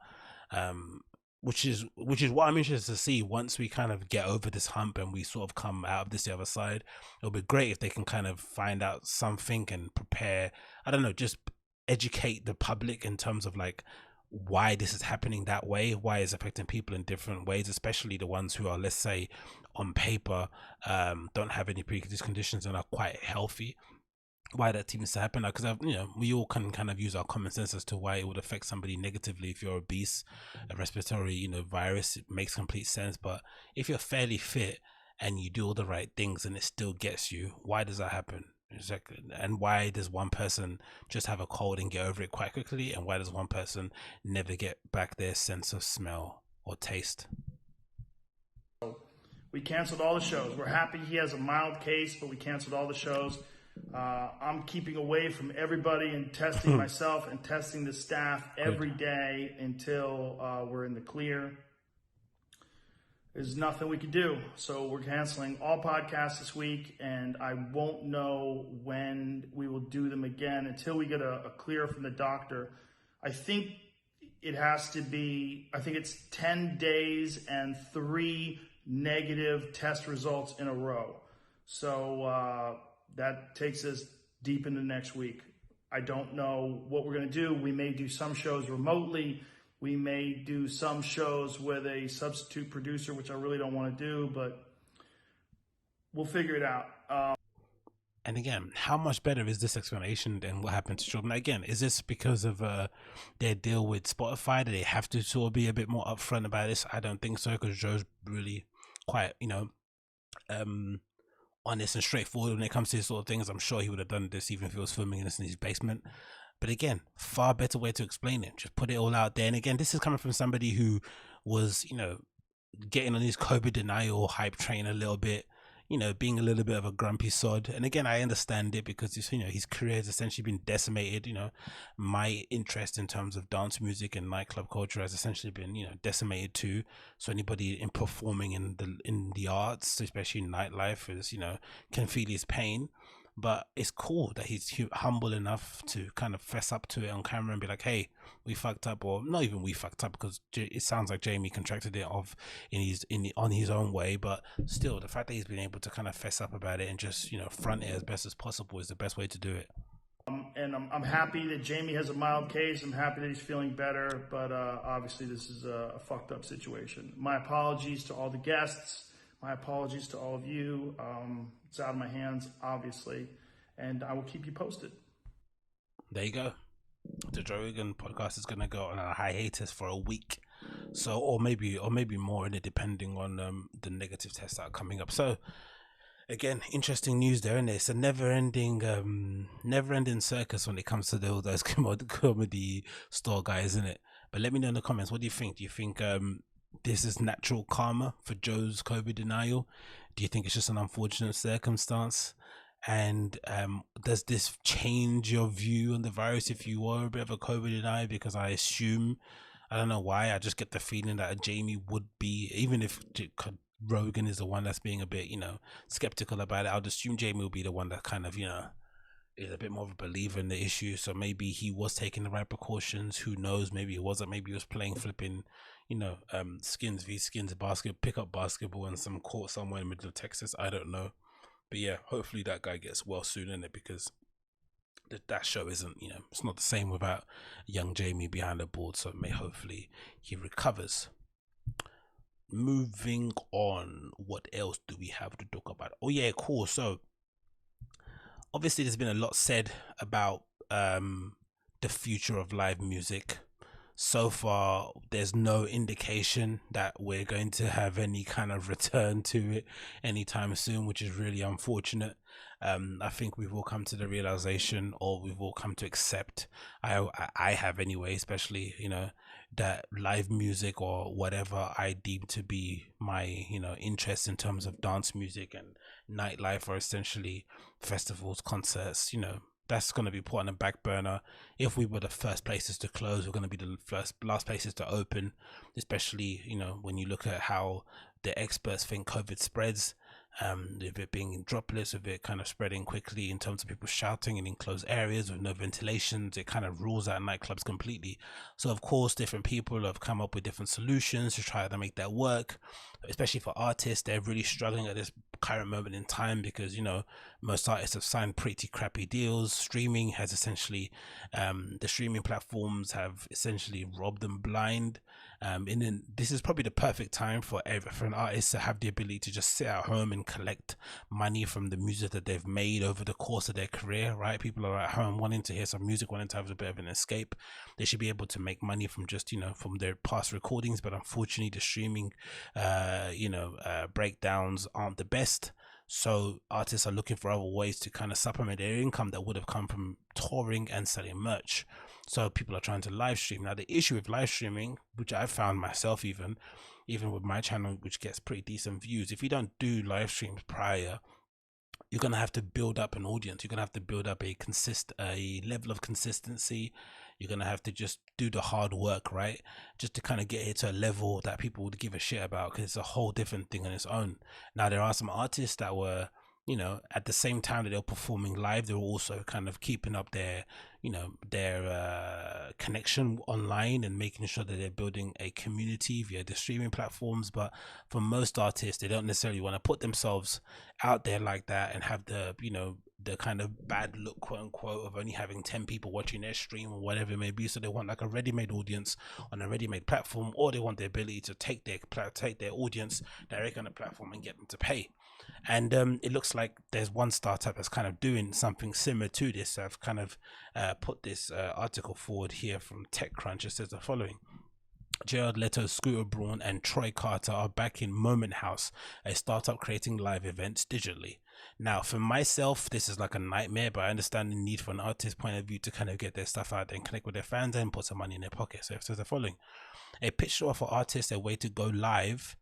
Which is what I'm interested to see once we kind of get over this hump and we sort of come out of this the other side. It'll be great if they can kind of find out something and prepare, I don't know, just educate the public in terms of like why this is happening that way, why it's affecting people in different ways, especially the ones who are, let's say, on paper, don't have any pre-existing conditions and are quite healthy. Why that seems to happen, because we all can kind of use our common sense as to why it would affect somebody negatively. If you're obese, a respiratory virus, it makes complete sense. But if you're fairly fit and you do all the right things and it still gets you, why does that happen? Exactly. And why does one person just have a cold and get over it quite quickly, and why does one person never get back their sense of smell or taste? We canceled all the shows. We're happy he has a mild case, but we canceled all the shows. I'm keeping away from everybody and testing myself and testing the staff every day until we're in the clear. There's nothing we can do. So we're canceling all podcasts this week, and I won't know when we will do them again until we get a clear from the doctor. I think it has to be, I think it's 10 days and 3 negative test results in a row. So that takes us deep into next week. I don't know what we're going to do. We may do some shows remotely. We may do some shows with a substitute producer, which I really don't want to do, but we'll figure it out. And again, how much better is this explanation than what happened to children? Again, is this because of their deal with Spotify? Do they have to sort of be a bit more upfront about this? I don't think so, because Joe's really quite, honest and straightforward when it comes to these sort of things. I'm sure he would have done this even if he was filming this in his basement. But again, far better way to explain it. Just put it all out there. And again, this is coming from somebody who was, getting on his COVID denial hype train a little bit, being a little bit of a grumpy sod. And again, I understand it because, his career has essentially been decimated. My interest in terms of dance music and nightclub culture has essentially been, decimated too. So anybody in performing in the arts, especially nightlife, is, can feel his pain. But it's cool that he's humble enough to kind of fess up to it on camera and be like, hey, we fucked up. Or not even we fucked up, because it sounds like Jamie contracted it off on his own way. But still, the fact that he's been able to kind of fess up about it and just, front it as best as possible is the best way to do it. And I'm happy that Jamie has a mild case. I'm happy that he's feeling better. But obviously, this is a fucked up situation. My apologies to all the guests. My apologies to all of you. It's out of my hands, obviously, and I will keep you posted. There you go. The Joe Rogan podcast is going to go on a hiatus for a week, so or maybe more, in it, depending on the negative tests that are coming up. So again, interesting news there, and it's a never-ending circus when it comes to all those comedy store guys, isn't it? But let me know in the comments, what do you think? Do you think this is natural karma for Joe's COVID denial? Do you think it's just an unfortunate circumstance? And does this change your view on the virus if you were a bit of a COVID denier? Because I assume, I don't know why, I just get the feeling that Jamie would be, even if Rogan is the one that's being a bit, skeptical about it, I would assume Jamie will be the one that kind of, is a bit more of a believer in the issue. So maybe he was taking the right precautions. Who knows? Maybe it wasn't. Maybe he was playing flipping, skins v skins pickup basketball in some court somewhere in the middle of Texas. I don't know. But yeah, hopefully that guy gets well soon, in it, because that show isn't, it's not the same without young Jamie behind the board. So hopefully he recovers. Moving on, what else do we have to talk about? Oh yeah, cool. So obviously there's been a lot said about the future of live music. So far there's no indication that we're going to have any kind of return to it anytime soon, which is really unfortunate. I think we've all come to the realization, or we've all come to accept, I have anyway, especially, that live music, or whatever I deem to be my, interest in terms of dance music and nightlife, or essentially festivals, concerts, that's going to be put on the back burner. If we were the first places to close, we're going to be the last places to open, especially, when you look at how the experts think COVID spreads, with it being in droplets, with it kind of spreading quickly in terms of people shouting in enclosed areas with no ventilations. It kind of rules out nightclubs completely. So of course different people have come up with different solutions to try to make that work, especially for artists. They're really struggling at this current moment in time because most artists have signed pretty crappy deals. Streaming has essentially the streaming platforms have essentially robbed them blind. And then this is probably the perfect time for an artist to have the ability to just sit at home and collect money from the music that they've made over the course of their career, right? People are at home wanting to hear some music, wanting to have a bit of an escape. They should be able to make money from just from their past recordings, but unfortunately the streaming breakdowns aren't the best. So artists are looking for other ways to kind of supplement their income that would have come from touring and selling merch. So people are trying to live stream. Now the issue with live streaming, which I found myself even with my channel, which gets pretty decent views, if you don't do live streams prior, you're going to have to build up an audience. You're going to have to build up a level of consistency. You're going to have to just do the hard work, right? Just to kind of get it to a level that people would give a shit about, because it's a whole different thing on its own. Now, there are some artists that were, at the same time that they were performing live, they were also kind of keeping up their connection online and making sure that they're building a community via the streaming platforms. But for most artists, they don't necessarily want to put themselves out there like that and have the kind of bad look, quote unquote, of only having 10 people watching their stream or whatever it may be. So they want like a ready-made audience on a ready-made platform, or they want the ability to take their audience directly on the platform and get them to pay. And it looks like there's one startup that's kind of doing something similar to this. I've kind of put this article forward here from TechCrunch. It says the following: Jared Leto, Scooter Braun, and Troy Carter are back in Moment House, a startup creating live events digitally. Now, for myself, this is like a nightmare, but I understand the need for an artist point of view to kind of get their stuff out there and connect with their fans and put some money in their pocket. So it says the following: a pitch to offer artists a way to go live,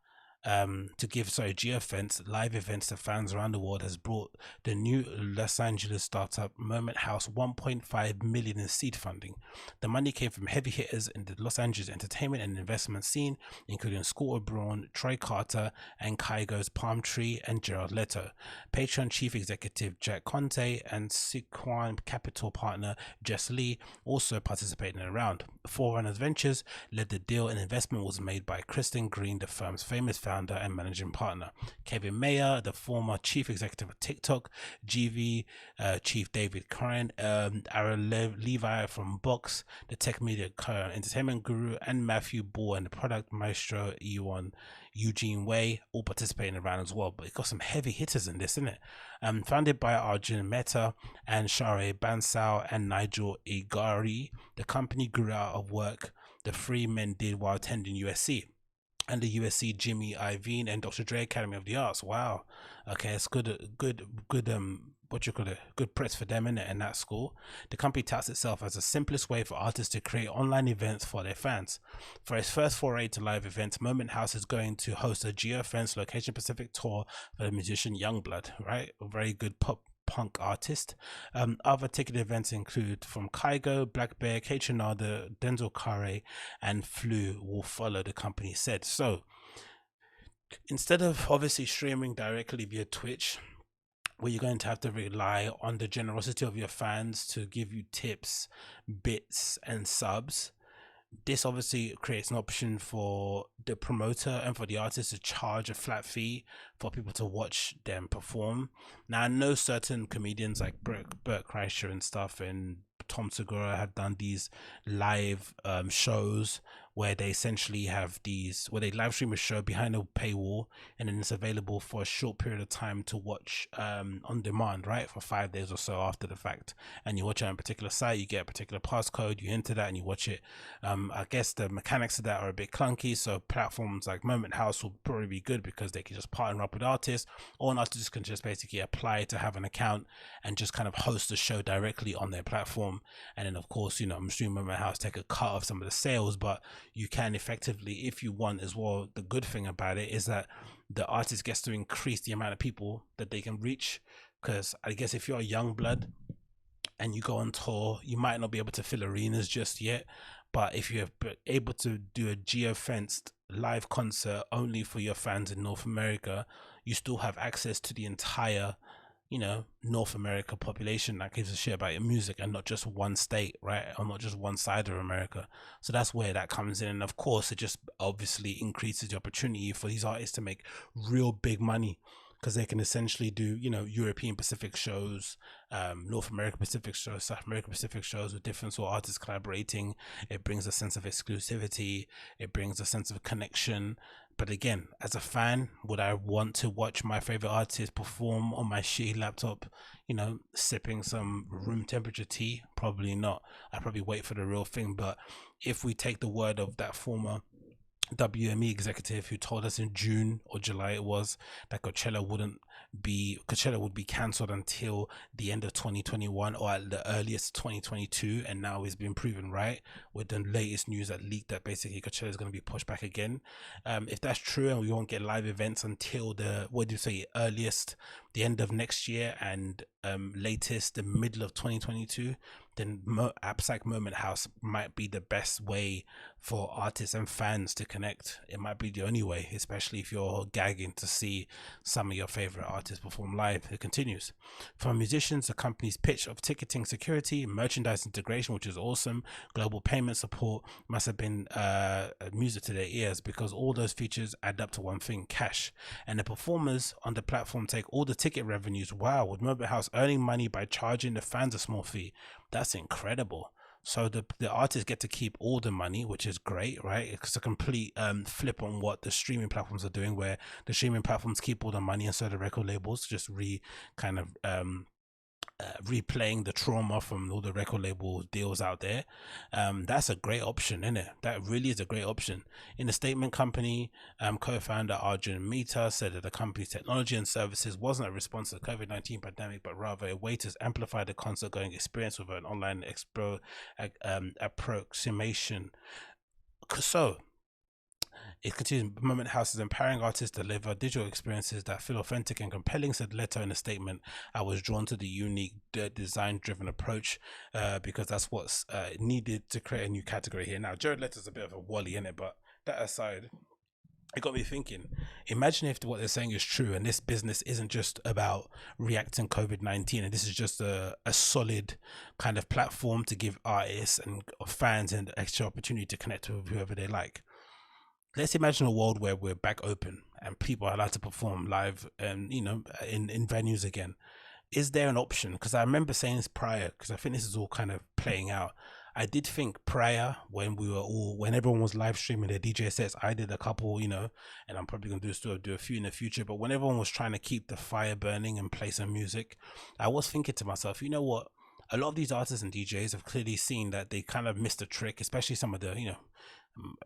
to give geofence live events to fans around the world, has brought the new Los Angeles startup Moment House 1.5 million in seed funding. The money came from heavy hitters in the Los Angeles entertainment and investment scene, including Scooter Braun, Troy Carter, and Kygo's Palm Tree, and Jared Leto. Patreon chief executive Jack Conte and Sequan Capital partner Jess Lee also participated in the round. Forerunners Ventures led the deal, and investment was made by Kristen Green, the firm's famous founder and managing partner, Kevin Mayer, the former chief executive of TikTok, GV chief David Crane, Aaron Levi from Box, the tech media entertainment guru, and Matthew Ball and the product maestro Ewan Eugene Way, all participating around as well. But it got some heavy hitters in this, isn't it? Founded by Arjun Mehta and Share Bansal and Nigel Igari, the company grew out of work the three men did while attending USC. And the USC Jimmy Iovine and Dr. Dre Academy of the Arts. Wow. Okay, it's good what you call it, good press for them in it in that school. The company touts itself as the simplest way for artists to create online events for their fans. For its first foray to live events, Moment House is going to host a geofence location Pacific tour for the musician Youngblood, right? A very good punk artist. Other ticket events include from Kygo, Black Bear, K Tronada, Denzel Curry, and Flu will follow, the company said. So instead of obviously streaming directly via Twitch, where you're going to have to rely on the generosity of your fans to give you tips, bits, and subs, this obviously creates an option for the promoter and for the artist to charge a flat fee for people to watch them perform. Now, I know certain comedians like Bert Kreischer and stuff and Tom Segura have done these live shows where they essentially have these, where they live stream a show behind a paywall, and then it's available for a short period of time to watch on demand, right, for 5 days or so after the fact. And you watch it on a particular site, you get a particular passcode, you enter that and you watch it. I guess the mechanics of that are a bit clunky, so platforms like Moment House will probably be good because they can just partner up with artists, or an artist can just basically apply to have an account and just kind of host the show directly on their platform. And then of course, you know, I'm assuming Moment House take a cut of some of the sales, but you can effectively, if you want as well. The good thing about it is that the artist gets to increase the amount of people that they can reach, because I guess if you're a young blood and you go on tour, you might not be able to fill arenas just yet, but if you're able to do a geofenced live concert only for your fans in North America, you still have access to the entire, you know, North America population that gives a shit about your music, and not just one state, right, or not just one side of America. So that's where that comes in. And of course, it just obviously increases the opportunity for these artists to make real big money, because they can essentially do, you know, European Pacific shows, North America Pacific shows, South America Pacific shows with different sort of artists collaborating. It brings a sense of exclusivity, it brings a sense of connection. But again, as a fan, would I want to watch my favorite artist perform on my shitty laptop, you know, sipping some room temperature tea? Probably not. I'd probably wait for the real thing. But if we take the word of that former WME executive who told us in June or July it was, that Coachella would be cancelled until the end of 2021 or at the earliest 2022, and now it's been proven right with the latest news that leaked that basically Coachella is going to be pushed back again. If that's true and we won't get live events until the, what do you say, earliest the end of next year and latest the middle of 2022, then apps like Moment House might be the best way for artists and fans to connect. It might be the only way, especially if you're gagging to see some of your favorite artists perform live. It continues. For musicians, the company's pitch of ticketing security, merchandise integration, which is awesome, global payment support, must have been music to their ears, because all those features add up to one thing: cash. And the performers on the platform take all the ticket revenues. Wow, with Moment House earning money by charging the fans a small fee. That's incredible. So the artists get to keep all the money, which is great, right? It's a complete flip on what the streaming platforms are doing, where the streaming platforms keep all the money, and so the record labels just replaying the trauma from all the record label deals out there. That's a great option, isn't it? That really is a great option. In a statement, company co-founder Arjun Mehta said that the company's technology and services wasn't a response to the COVID-19 pandemic, but rather a way to amplify the concert going experience with an online approximation. So it continues. Moment House is empowering artists to deliver digital experiences that feel authentic and compelling, said Leto in a statement. I was drawn to the unique design-driven approach because that's what's needed to create a new category here. Now, Jared Leto's a bit of a wally in it, but that aside, it got me thinking. Imagine if what they're saying is true, and this business isn't just about reacting COVID-19, and this is just a solid kind of platform to give artists and fans an extra opportunity to connect with whoever they like. Let's imagine a world where we're back open and people are allowed to perform live and, you know, in venues again. Is there an option? Because I remember saying this prior, because I think this is all kind of playing out. I did think prior, when everyone was live streaming their DJ sets, I did a couple, and I'm probably gonna do a few in the future. But when everyone was trying to keep the fire burning and play some music, I was thinking to myself, you know what? A lot of these artists and DJs have clearly seen that they kind of missed a trick, especially some of the,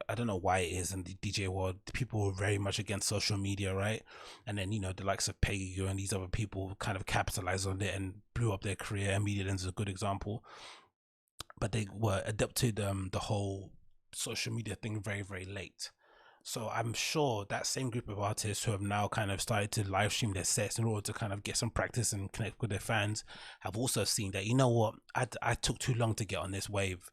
I don't know why it is in the DJ world. People were very much against social media, right? And then, the likes of Peggy and these other people kind of capitalized on it and blew up their career. And Media Lens is a good example. But they were adapted the whole social media thing very, very late. So I'm sure that same group of artists who have now kind of started to live stream their sets in order to kind of get some practice and connect with their fans have also seen that, you know what, I took too long to get on this wave.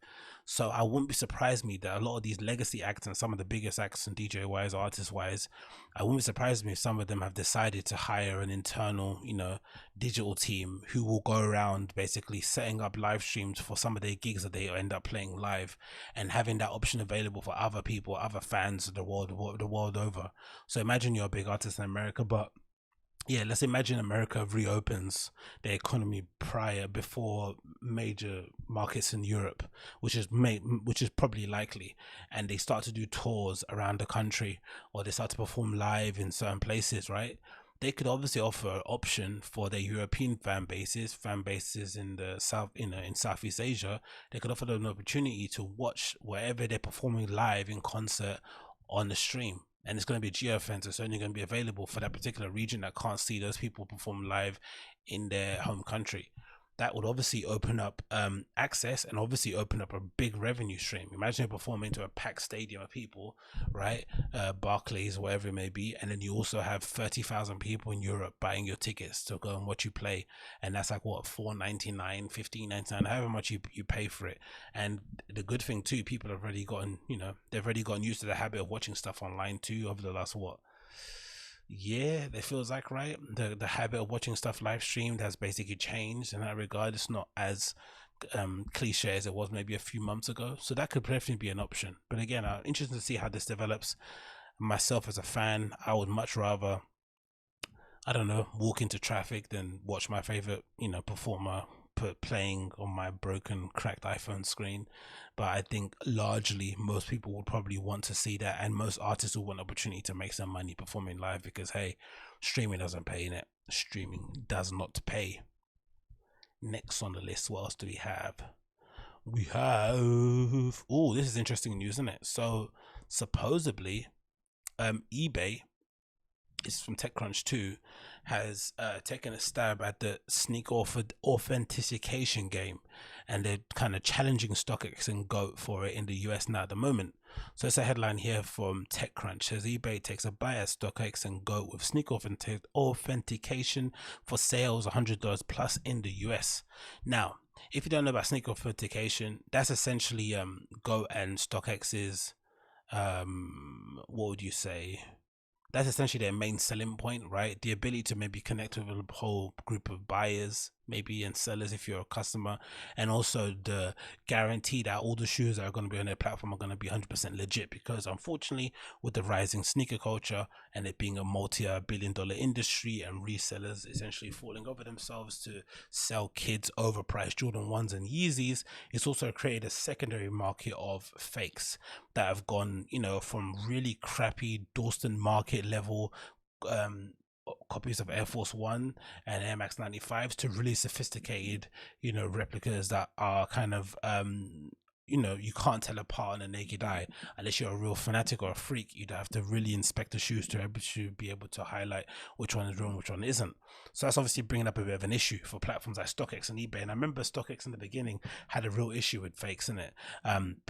So I wouldn't be surprised me that a lot of these legacy acts and some of the biggest acts and DJ wise, artist wise, I wouldn't be surprised me if some of them have decided to hire an internal, digital team who will go around basically setting up live streams for some of their gigs that they end up playing live and having that option available for other people, other fans the world over. So imagine you're a big artist in America, but yeah, let's imagine America reopens the economy before major markets in Europe, which is probably likely, and they start to do tours around the country, or they start to perform live in certain places, right? They could obviously offer an option for their European fan bases in the South, in Southeast Asia. They could offer them an opportunity to watch wherever they're performing live in concert on the stream. And it's going to be geofence. It's only going to be available for that particular region that can't see those people perform live in their home country. That would obviously open up access and obviously open up a big revenue stream. Imagine you're performing to a packed stadium of people, right? Barclays, whatever it may be. And then you also have 30,000 people in Europe buying your tickets to go and watch you play. And that's like what, $4.99, $15.99, however much you pay for it. And the good thing too, people have already gotten, they've already gotten used to the habit of watching stuff online too over the last it feels like, right, the habit of watching stuff live streamed has basically changed in that regard. It's not as cliche as it was maybe a few months ago, so that could definitely be an option. But again, I'm interested to see how this develops. Myself as a fan, I would much rather, I don't know, walk into traffic than watch my favorite performer playing on my broken, cracked iPhone screen. But I think largely most people would probably want to see that, and most artists will want an opportunity to make some money performing live, because hey, streaming doesn't pay in it. Streaming does not pay. Next on the list, what else do we have? We have, this is interesting news, isn't it? So supposedly eBay, is from TechCrunch too, has taken a stab at the sneaker authentication game, and they're kind of challenging StockX and GOAT for it in the US now at the moment. So it's a headline here from TechCrunch. Says eBay takes a bite at StockX and GOAT with sneaker authentication for sales $100 plus in the US. Now, if you don't know about sneaker authentication, that's essentially GOAT and StockX's what would you say? That's essentially their main selling point, right? The ability to maybe connect with a whole group of buyers, maybe, and sellers if you're a customer, and also the guarantee that all the shoes that are going to be on their platform are going to be 100% legit. Because unfortunately, with the rising sneaker culture and it being a multi-billion-dollar industry and resellers essentially falling over themselves to sell kids overpriced Jordan 1s and Yeezys, it's also created a secondary market of fakes that have gone, from really crappy Dalston market level copies of Air Force One and Air Max 95s to really sophisticated, replicas that are kind of you can't tell apart on a naked eye unless you're a real fanatic or a freak. You'd have to really inspect the shoes to be able to highlight which one is real and which one isn't. So that's obviously bringing up a bit of an issue for platforms like StockX and eBay. And I remember StockX in the beginning had a real issue with fakes in it,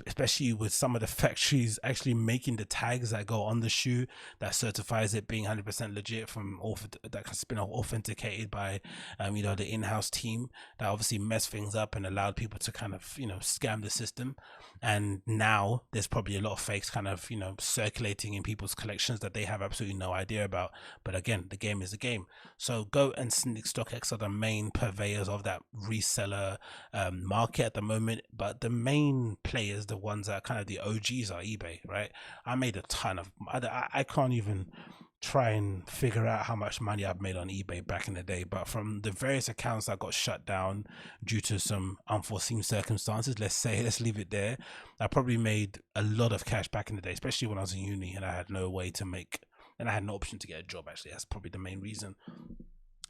especially with some of the factories actually making the tags that go on the shoe that certifies it being 100% legit that has been authenticated by the in-house team. That obviously messed things up and allowed people to kind of scam the system. And now there's probably a lot of fakes kind of circulating in people's collections that they have absolutely no idea about. But again, the game is the game. So GOAT and StockX are the main purveyors of that reseller market at the moment, but the main players, the ones that are kind of the OGs, are eBay, right? I made a ton of I can't even try and figure out how much money I've made on eBay back in the day, but from the various accounts that got shut down due to some unforeseen circumstances, let's leave it there, I probably made a lot of cash back in the day, especially when I was in uni and I had no way to make, and I had no option to get a job. Actually, that's probably the main reason.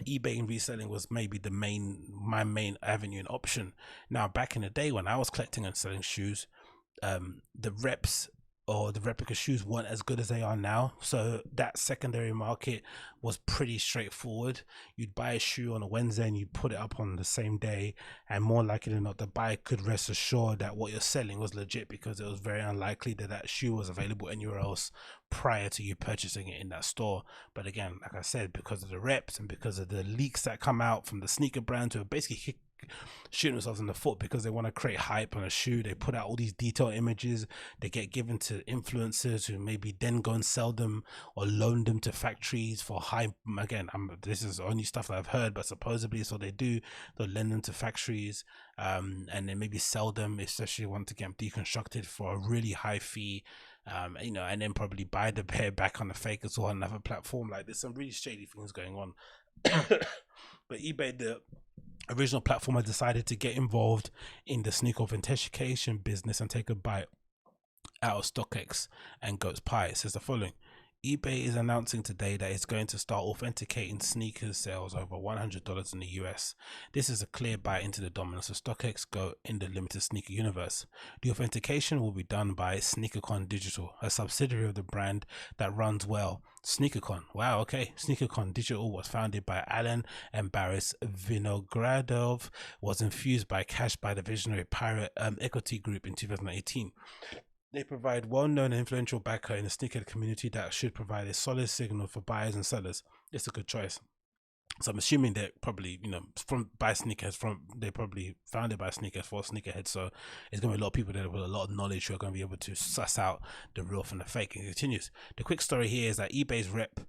eBay and reselling was maybe my main avenue and option. Now, back in the day when I was collecting and selling shoes, the reps or the replica shoes weren't as good as they are now, so that secondary market was pretty straightforward. You'd buy a shoe on a Wednesday and you'd put it up on the same day, and more likely than not the buyer could rest assured that what you're selling was legit, because it was very unlikely that that shoe was available anywhere else prior to you purchasing it in that store. But again, like I said, because of the reps and because of the leaks that come out from the sneaker brands who are basically shooting themselves in the foot because they want to create hype on a shoe, they put out all these detailed images, they get given to influencers who maybe then go and sell them or loan them to factories for high, again, this is only stuff that I've heard, but supposedly so they do, they'll lend them to factories, and then maybe sell them, especially want to get them deconstructed for a really high fee, you know, and then probably buy the pair back on the fake as well on another platform. Like, there's some really shady things going on. But eBay, the original platform, has decided to get involved in the sneaker authentication business and take a bite out of StockX and Goat's Pie. It says the following: eBay is announcing today that it's going to start authenticating sneakers sales over $100 in the US. This is a clear bite into the dominance of StockX Goat in the limited sneaker universe. The authentication will be done by SneakerCon Digital, a subsidiary of the brand that runs well. SneakerCon, wow, okay. SneakerCon Digital was founded by Alan and Boris Vinogradov, was infused by cash by the visionary Pirate Equity Group in 2018. They provide well-known and influential backer in the sneaker community that should provide a solid signal for buyers and sellers. It's a good choice. So I'm assuming they're probably, you know, they're probably founded by sneakers for sneakerheads. So there's going to be a lot of people there with a lot of knowledge who are going to be able to suss out the real from the fake. And it continues. The quick story here is that eBay's rep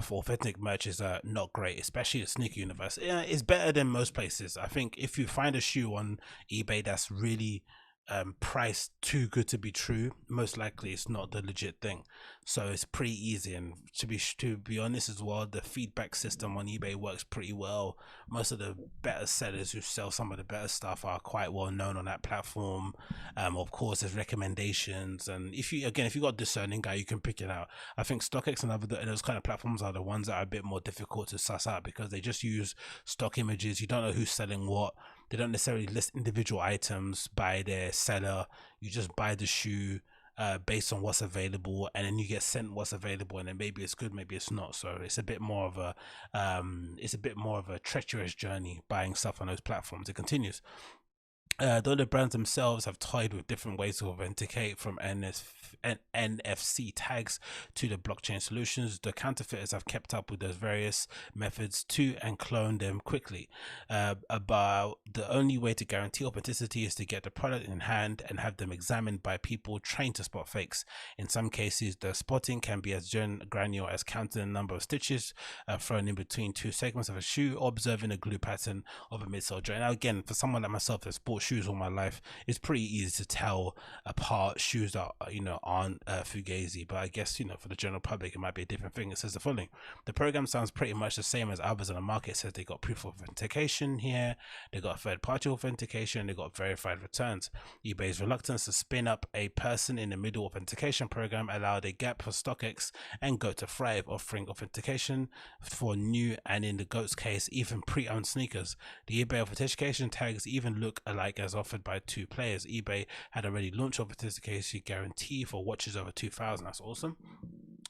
for authentic merch is not great, especially the sneaker universe. Yeah, it's better than most places. I think if you find a shoe on eBay that's really priced too good to be true, most likely it's not the legit thing. So it's pretty easy, and to be honest as well, the feedback system on eBay works pretty well. Most of the better sellers who sell some of the better stuff are quite well known on that platform. Of course there's recommendations, and if you got a discerning guy, you can pick it out. I think StockX and those kind of platforms are the ones that are a bit more difficult to suss out, because they just use stock images. You don't know who's selling what. They don't necessarily list individual items by their seller. You just buy the shoe based on what's available, and then you get sent what's available, and then maybe it's good, maybe it's not. So it's a bit more of a treacherous journey buying stuff on those platforms. It continues. Though the brands themselves have toyed with different ways to authenticate, from NFC tags to the blockchain solutions, the counterfeiters have kept up with those various methods too and cloned them quickly. About the only way to guarantee authenticity is to get the product in hand and have them examined by people trained to spot fakes. In some cases, the spotting can be as granular as counting the number of stitches thrown in between two segments of a shoe, or observing a glue pattern of a midsole joint. Now, again, for someone like myself that's bought shoes all my life, it's pretty easy to tell apart shoes that aren't fugazi. But I guess for the general public it might be a different thing. It says the following: the program sounds pretty much the same as others on the market. It says they got proof of authentication here, they got third-party authentication, they got verified returns. eBay's reluctance to spin up a person in the middle authentication program allowed a gap for StockX and Goat to thrive, offering authentication for new, and in the Goat's case, even pre-owned sneakers. The eBay authentication tags even look alike as offered by two players. eBay had already launched authentication guarantee for watches over 2,000. That's awesome.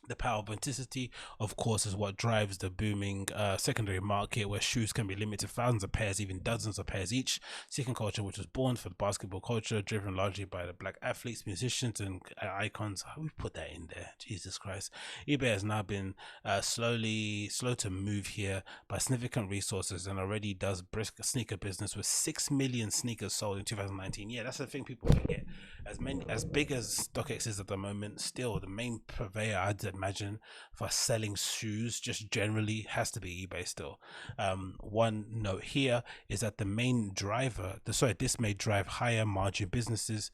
The power of authenticity, of course, is what drives the booming secondary market, where shoes can be limited to thousands of pairs, even dozens of pairs each. Sneaker culture, which was born for the basketball culture, driven largely by the black athletes, musicians, and icons. How we put that in there? Jesus Christ. eBay has now been slow to move here by significant resources, and already does brisk sneaker business with 6 million sneakers sold in 2019. Yeah, that's the thing people forget. as big as StockX is at the moment, still the main purveyor I'd imagine for selling shoes just generally has to be eBay still. One note here is that the main driver, this may drive higher margin businesses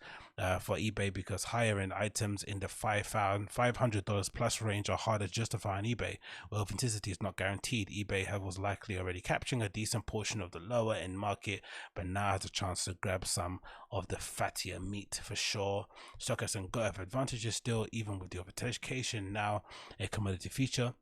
for eBay, because higher end items in the $500 plus range are harder to justify on eBay, where authenticity is not guaranteed. eBay was likely already capturing a decent portion of the lower end market, but now has a chance to grab some of the fattier meat for sure. Stockers and Go have advantages still, even with the authentication now a commodity feature.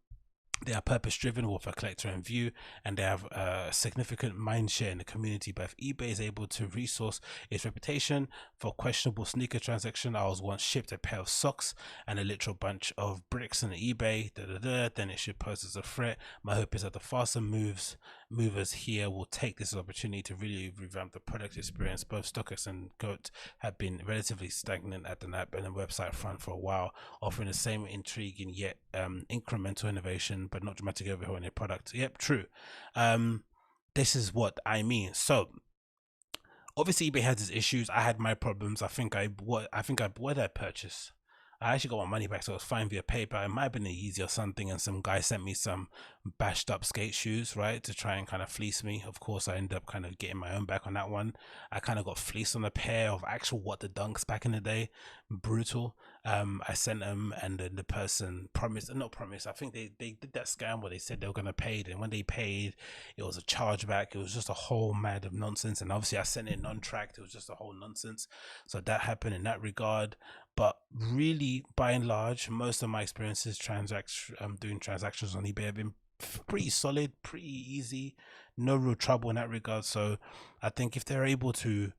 They are purpose driven with a collector in view, and they have a significant mind share in the community. But if eBay is able to resource its reputation for questionable sneaker transaction, I was once shipped a pair of socks and a literal bunch of bricks on eBay, then it should pose as a threat. My hope is that the faster movers here will take this opportunity to really revamp the product experience. Both StockX and Goat have been relatively stagnant at the app and the website front for a while, offering the same intriguing yet incremental innovation, but not dramatic overhaul in their product. Yep, true. This is what I mean. So obviously eBay has its issues. I had my problems. What did I purchase? I actually got my money back, so it was fine via PayPal. It might have been easy or something, and some guy sent me some bashed up skate shoes, right, to try and kind of fleece me. Of course, I ended up kind of getting my own back on that one. I kind of got fleeced on a pair of actual What the Dunks back in the day. Brutal. I sent them, and then the person not promised, I think they did that scam where they said they were going to pay, and when they paid, it was a chargeback. It was just a whole mad of nonsense, and obviously I sent it non-tracked. It was just a whole nonsense. So that happened in that regard. But really, by and large, most of my experiences doing transactions on eBay have been pretty solid, pretty easy, no real trouble in that regard. So I think if they're able to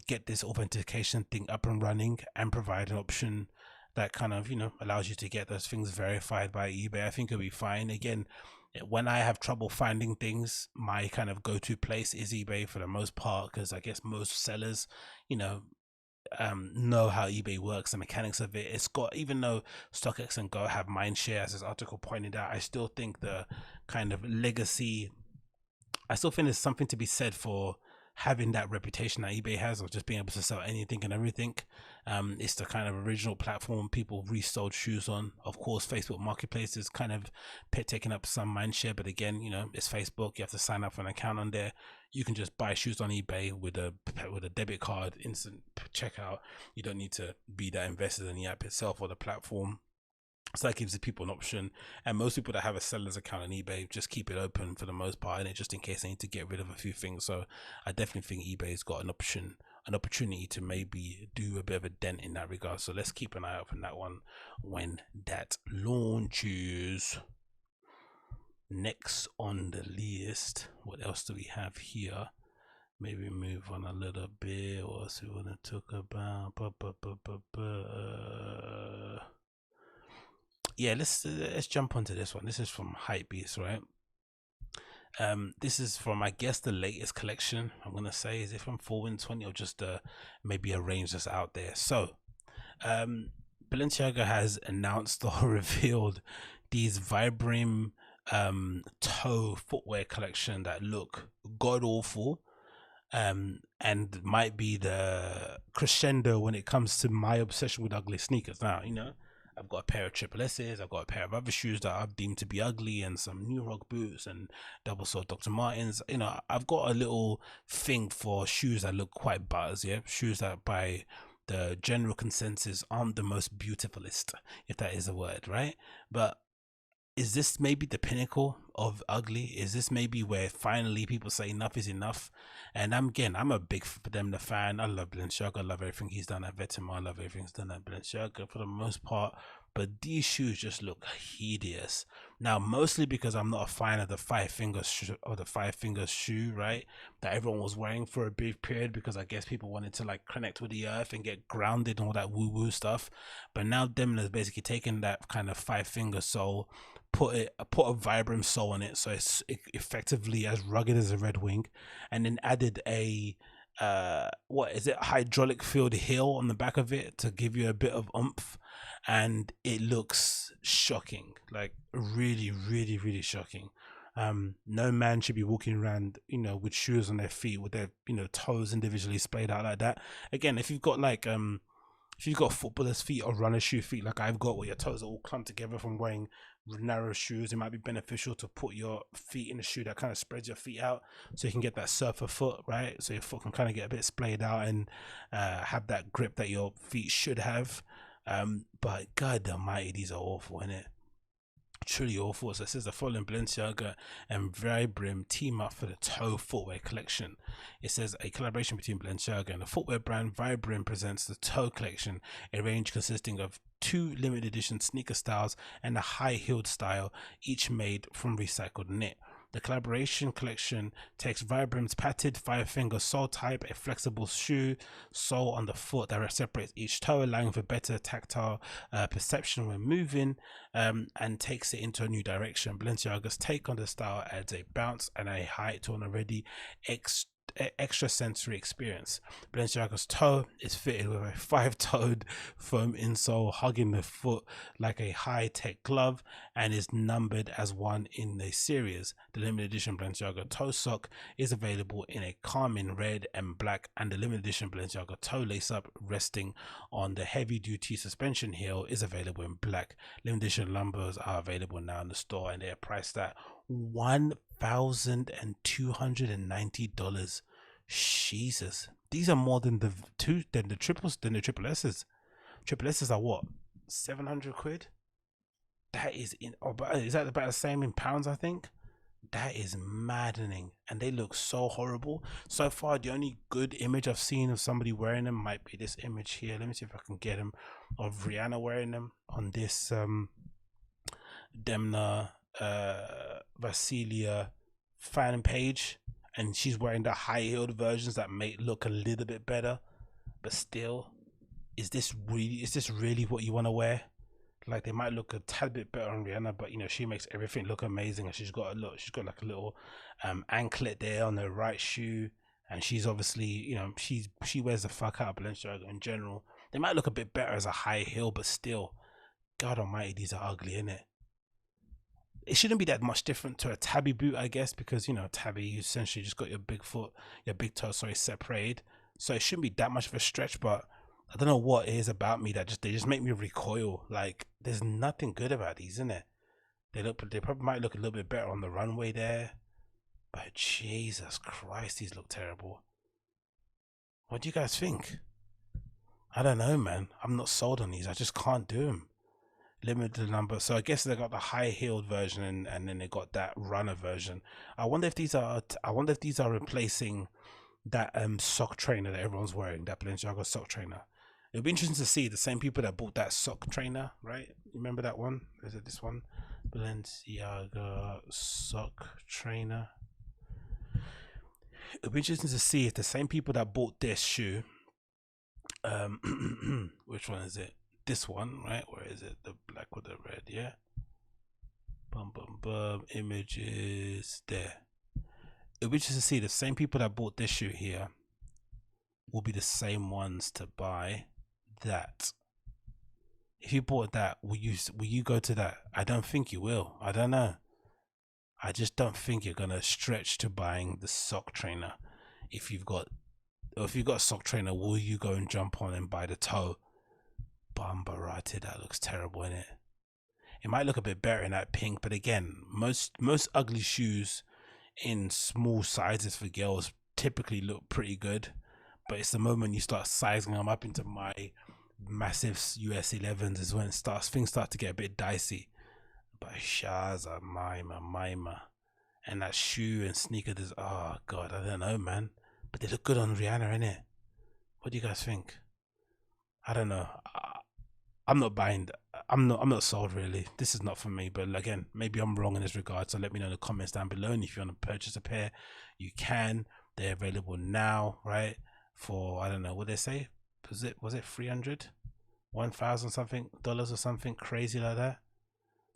get this authentication thing up and running and provide an option that kind of, allows you to get those things verified by eBay, I think it'll be fine. Again, when I have trouble finding things, my kind of go-to place is eBay for the most part, because I guess most sellers, know how eBay works, the mechanics of it. It's got, even though StockX and Go have mindshare, as this article pointed out, I still think the kind of legacy, I still think there's something to be said for having that reputation that eBay has of just being able to sell anything and everything. It's the kind of original platform people resold shoes on. Of course, Facebook Marketplace is kind of taking up some mindshare, but again, it's Facebook. You have to sign up for an account on there. You can just buy shoes on eBay with a debit card, instant checkout. You don't need to be that invested in the app itself or the platform. So that gives the people an option, and most people that have a seller's account on eBay just keep it open for the most part, and it just in case they need to get rid of a few things. So I definitely think eBay's got an opportunity to maybe do a bit of a dent in that regard. So let's keep an eye out on that one when that launches. Next on the list, what else do we have here? Maybe move on a little bit. What else we want to talk about? Yeah, let's jump onto this one. This is from Hypebeast, right? This is from, I guess, the latest collection. I'm gonna say, is it from Fall Winter 20 or just maybe a range that's out there? So Balenciaga has announced or revealed these Vibram toe footwear collection that look god awful, and might be the crescendo when it comes to my obsession with ugly sneakers. Now, I've got a pair of Triple S's, I've got a pair of other shoes that I've deemed to be ugly, and some New Rock boots and double sole Dr. Martens. I've got a little thing for shoes that look quite buzz, yeah, shoes that by the general consensus aren't the most beautifulest, if that is a word, right? But is this maybe the pinnacle of ugly? Is this maybe where finally people say enough is enough? And I'm a big Demna fan. I love Balenciaga. I love everything he's done at Vetements. I love everything he's done at Balenciaga for the most part. But these shoes just look hideous. Now, mostly because I'm not a fan of the five fingers shoe, right? That everyone was wearing for a brief period, because I guess people wanted to like connect with the earth and get grounded and all that woo woo stuff. But now Demna's basically taken that kind of five finger sole, put a Vibram sole on it, so it's effectively as rugged as a Red Wing, and then added a hydraulic filled heel on the back of it to give you a bit of oomph, and it looks shocking, like really, really, really shocking. No man should be walking around, with shoes on their feet with their, toes individually splayed out like that. Again, if you've got like if you've got footballer's feet or runner shoe feet like I've got, where your toes are all clumped together from wearing narrow shoes, it might be beneficial to put your feet in a shoe that kind of spreads your feet out, so you can get that surfer foot, right? So your foot can kind of get a bit splayed out and have that grip that your feet should have. But God almighty, these are awful, innit? Truly awful. So it says the following: Balenciaga and Vibram team up for the toe footwear collection. It says a collaboration between Balenciaga and the footwear brand Vibram presents the toe collection, a range consisting of 2 limited edition sneaker styles and a high-heeled style, each made from recycled knit. The collaboration collection takes Vibram's patented 5-finger sole type, a flexible shoe sole on the foot that separates each toe, allowing for better tactile perception when moving, and takes it into a new direction. Balenciaga's take on the style adds a bounce and a height to an already extra sensory experience. Balenciaga's toe is fitted with a 5-toed foam insole hugging the foot like a high-tech glove and is numbered as one in the series. The limited edition Balenciaga toe sock is available in a carmine red and black, and the limited edition Balenciaga toe lace-up resting on the heavy-duty suspension heel is available in black. Limited edition numbers are available now in the store, and they are priced at $1,290. Jesus, these are more than the triple S's. Triple S's are what, 700 quid? That is is that about the same in pounds? I think that is maddening, and they look so horrible. So far, the only good image I've seen of somebody wearing them might be this image here. Let me see if I can get them of Rihanna wearing them on this Demna Vasilia fan page, and she's wearing the high-heeled versions that may look a little bit better. But still, is this really what you want to wear? Like, they might look a tad bit better on Rihanna, but you know, she makes everything look amazing, and she's got like a little anklet there on her right shoe, and she's obviously, you know, she wears the fuck out of Balenciaga in general. They might look a bit better as a high heel, but still, God almighty, these are ugly, innit? It shouldn't be that much different to a tabby boot, I guess, because, you know, tabby, you essentially just got your big toe, separated. So it shouldn't be that much of a stretch, but I don't know what it is about me that they just make me recoil. Like, there's nothing good about these, isn't it? They probably might look a little bit better on the runway there, but Jesus Christ, these look terrible. What do you guys think? I don't know, man. I'm not sold on these. I just can't do them. Limited number, so I guess they got the high-heeled version, and then they got that runner version. I wonder if these are replacing that sock trainer that everyone's wearing, that Balenciaga sock trainer. It'll be interesting to see the same people that bought that sock trainer, right? Remember that one? Is it this one? Balenciaga sock trainer. It'll be interesting to see if the same people that bought this shoe, which one is it? This one, right? Where is it? The black with the red, yeah. Images there. It'll be interesting to see the same people that bought this shoe here will be the same ones to buy that. If you bought that, will you go to that? I don't think you will. I don't know. I just don't think you're gonna stretch to buying the sock trainer. If you've got a sock trainer, will you go and jump on and buy the toe? Bambarati, that looks terrible, innit? It might look a bit better in that pink, but again, most ugly shoes in small sizes for girls typically look pretty good, but it's the moment you start sizing them up into my massive US 11s is when things start to get a bit dicey. But Shaza, Mima, and that shoe and sneaker, oh god, I don't know, man, but they look good on Rihanna, innit? What do you guys think? I don't know. I'm not buying. I'm not sold, really. This is not for me. But again, maybe I'm wrong in this regard. So let me know in the comments down below. And if you want to purchase a pair, you can. They're available now, right? For, I don't know what they say. Was it 300, 1,000 something dollars or something crazy like that?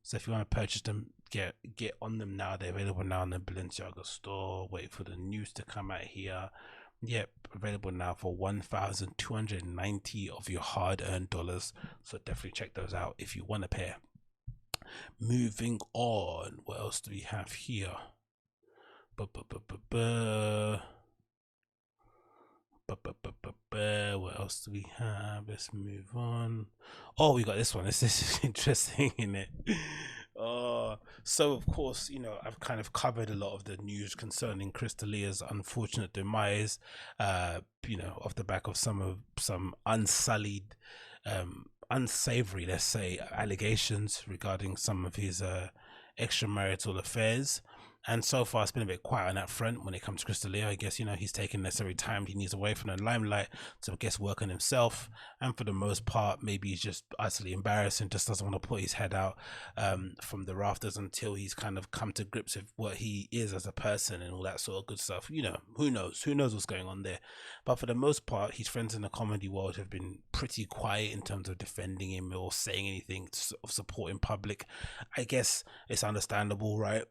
So if you want to purchase them, get on them now. They're available now in the Balenciaga store. Wait for the news to come out here. Yep, available now for $1,290 of your hard-earned dollars. So definitely check those out if you want a pair. Moving on, what else do we have here? What else do we have? Let's move on. Oh, we got this one. This is interesting, isn't it? So of course, I've kind of covered a lot of the news concerning Crystalia's unfortunate demise, off the back of some unsullied, unsavory, let's say, allegations regarding some of his extramarital affairs. And so far, it's been a bit quiet on that front when it comes to Crystalia. I guess, he's taking necessary time he needs away from the limelight to, I guess, work on himself. And for the most part, maybe he's just utterly embarrassed and just doesn't want to put his head out from the rafters until he's kind of come to grips with what he is as a person and all that sort of good stuff. Who knows? Who knows what's going on there? But for the most part, his friends in the comedy world have been pretty quiet in terms of defending him or saying anything of support in public. I guess it's understandable, right?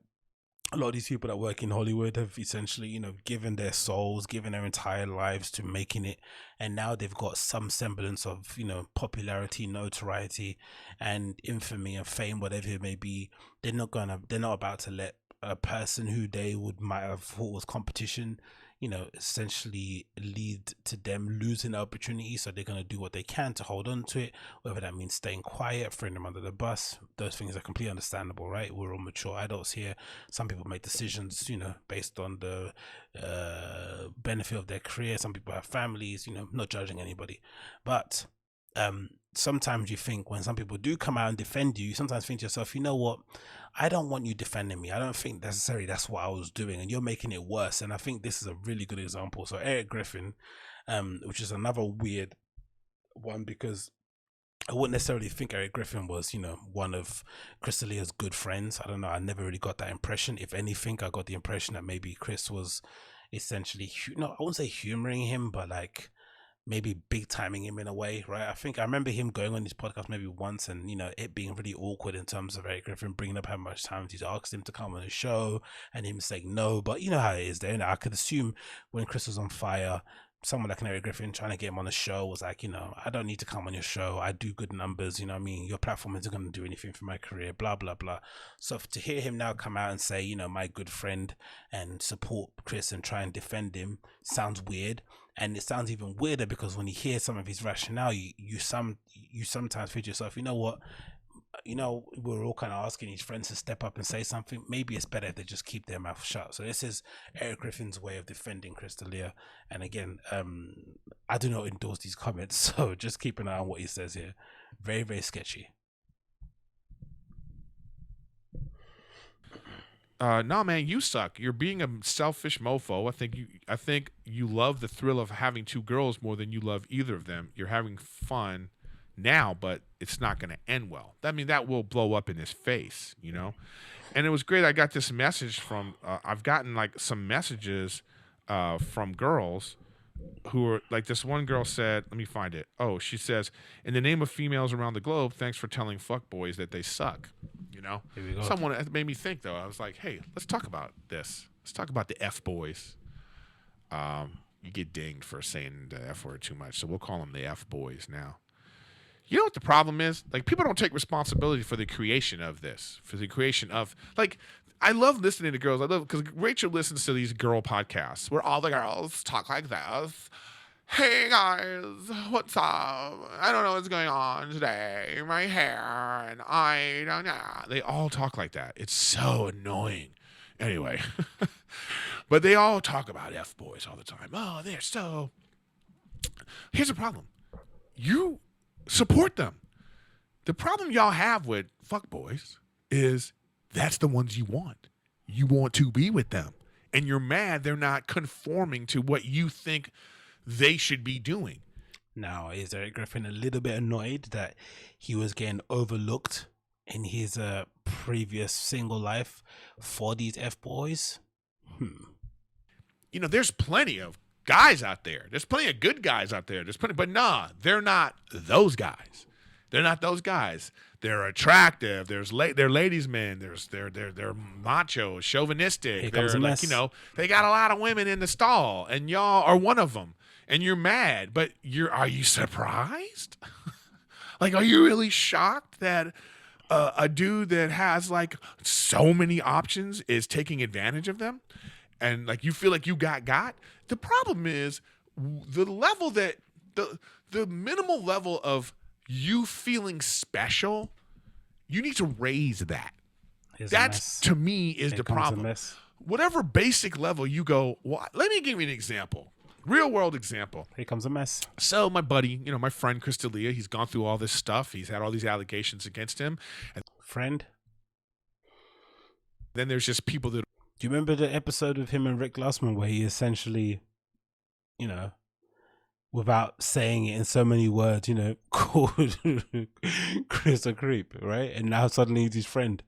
A lot of these people that work in Hollywood have essentially, given their souls, given their entire lives to making it, and now they've got some semblance of, popularity, notoriety, and infamy and fame, whatever it may be. They're not about to let a person who they might have thought was competition, essentially lead to them losing the opportunity. So they're going to do what they can to hold on to it, whether that means staying quiet, throwing them under the bus. Those things are completely understandable, right? We're all mature adults here. Some people make decisions, based on the benefit of their career. Some people have families, not judging anybody. But sometimes you think when some people do come out and defend you, you sometimes think to yourself, you know what, I don't want you defending me. I don't think necessarily that's what I was doing, and you're making it worse. And I think this is a really good example. So Erik Griffin, which is another weird one, because I wouldn't necessarily think Erik Griffin was, one of Crystalia's good friends. I don't know. I never really got that impression. If anything, I got the impression that maybe Chris was essentially, I wouldn't say humoring him, but like maybe big timing him in a way, right? I remember him going on his podcast maybe once, and it being really awkward in terms of Erik Griffin bringing up how much time he's asked him to come on his show and him saying no. But you know how it is there. I could assume when Chris was on fire, someone like an Erik Griffin trying to get him on the show was like, I don't need to come on your show. I do good numbers. Your platform isn't going to do anything for my career, blah, blah, blah. So to hear him now come out and say, my good friend, and support Chris and try and defend him sounds weird. And it sounds even weirder because when you hear some of his rationale, you sometimes feel to yourself, you know what? We're all kind of asking his friends to step up and say something. Maybe it's better if they just keep their mouth shut. So this is Erik Griffin's way of defending Crystalia. And again, I do not endorse these comments, so just keep an eye on what he says here. Very, very sketchy. No, man, you suck. You're being a selfish mofo. I think you love the thrill of having two girls more than you love either of them. You're having fun now, but it's not going to end well. I mean, that will blow up in his face, And it was great. I got this message from. I've gotten like some messages from girls who are like, this one girl said, let me find it. Oh, she says, in the name of females around the globe, thanks for telling fuckboys that they suck. Here we go. Someone made me think, though. I was like, hey, let's talk about this. Let's talk about the F boys. You get dinged for saying the F word too much, so we'll call them the F boys now. You know what the problem is? Like, people don't take responsibility for the creation of this, for the creation of, like, I love listening to girls. I love, because Rachel listens to these girl podcasts where all the girls talk like this. Hey guys, what's up? I don't know what's going on today. My hair, and I don't know. They all talk like that. It's so annoying. Anyway, but they all talk about F boys all the time. Oh, they're so. Here's the problem. You support them. The problem y'all have with fuck boys is that's the ones you want. You want to be with them. And you're mad they're not conforming to what you think they should be doing. Now, is Erik Griffin a little bit annoyed that he was getting overlooked in his previous single life for these F-boys? There's plenty of guys out there. There's plenty of good guys out there. But nah, they're not those guys. They're not those guys. They're attractive. They're ladies' men. They're macho, chauvinistic. They're like, they got a lot of women in the stall, and y'all are one of them. And you're mad, but are you surprised? Like, are you really shocked that a dude that has like so many options is taking advantage of them? And like, you feel like you got? The problem is the level that the minimal level of you feeling special, you need to raise that. Here's a That's mess. to me is Here the comes a problem. mess. Whatever basic level you go, well, let me give you an example. Real world example. Here comes a mess. So my buddy, my friend Chris D'Elia, he's gone through all this stuff. He's had all these allegations against him. And Friend, then there's just people that do you remember the episode of him and Rick Glassman where he essentially, without saying it in so many words, called Chris a creep, right? And now suddenly he's his friend.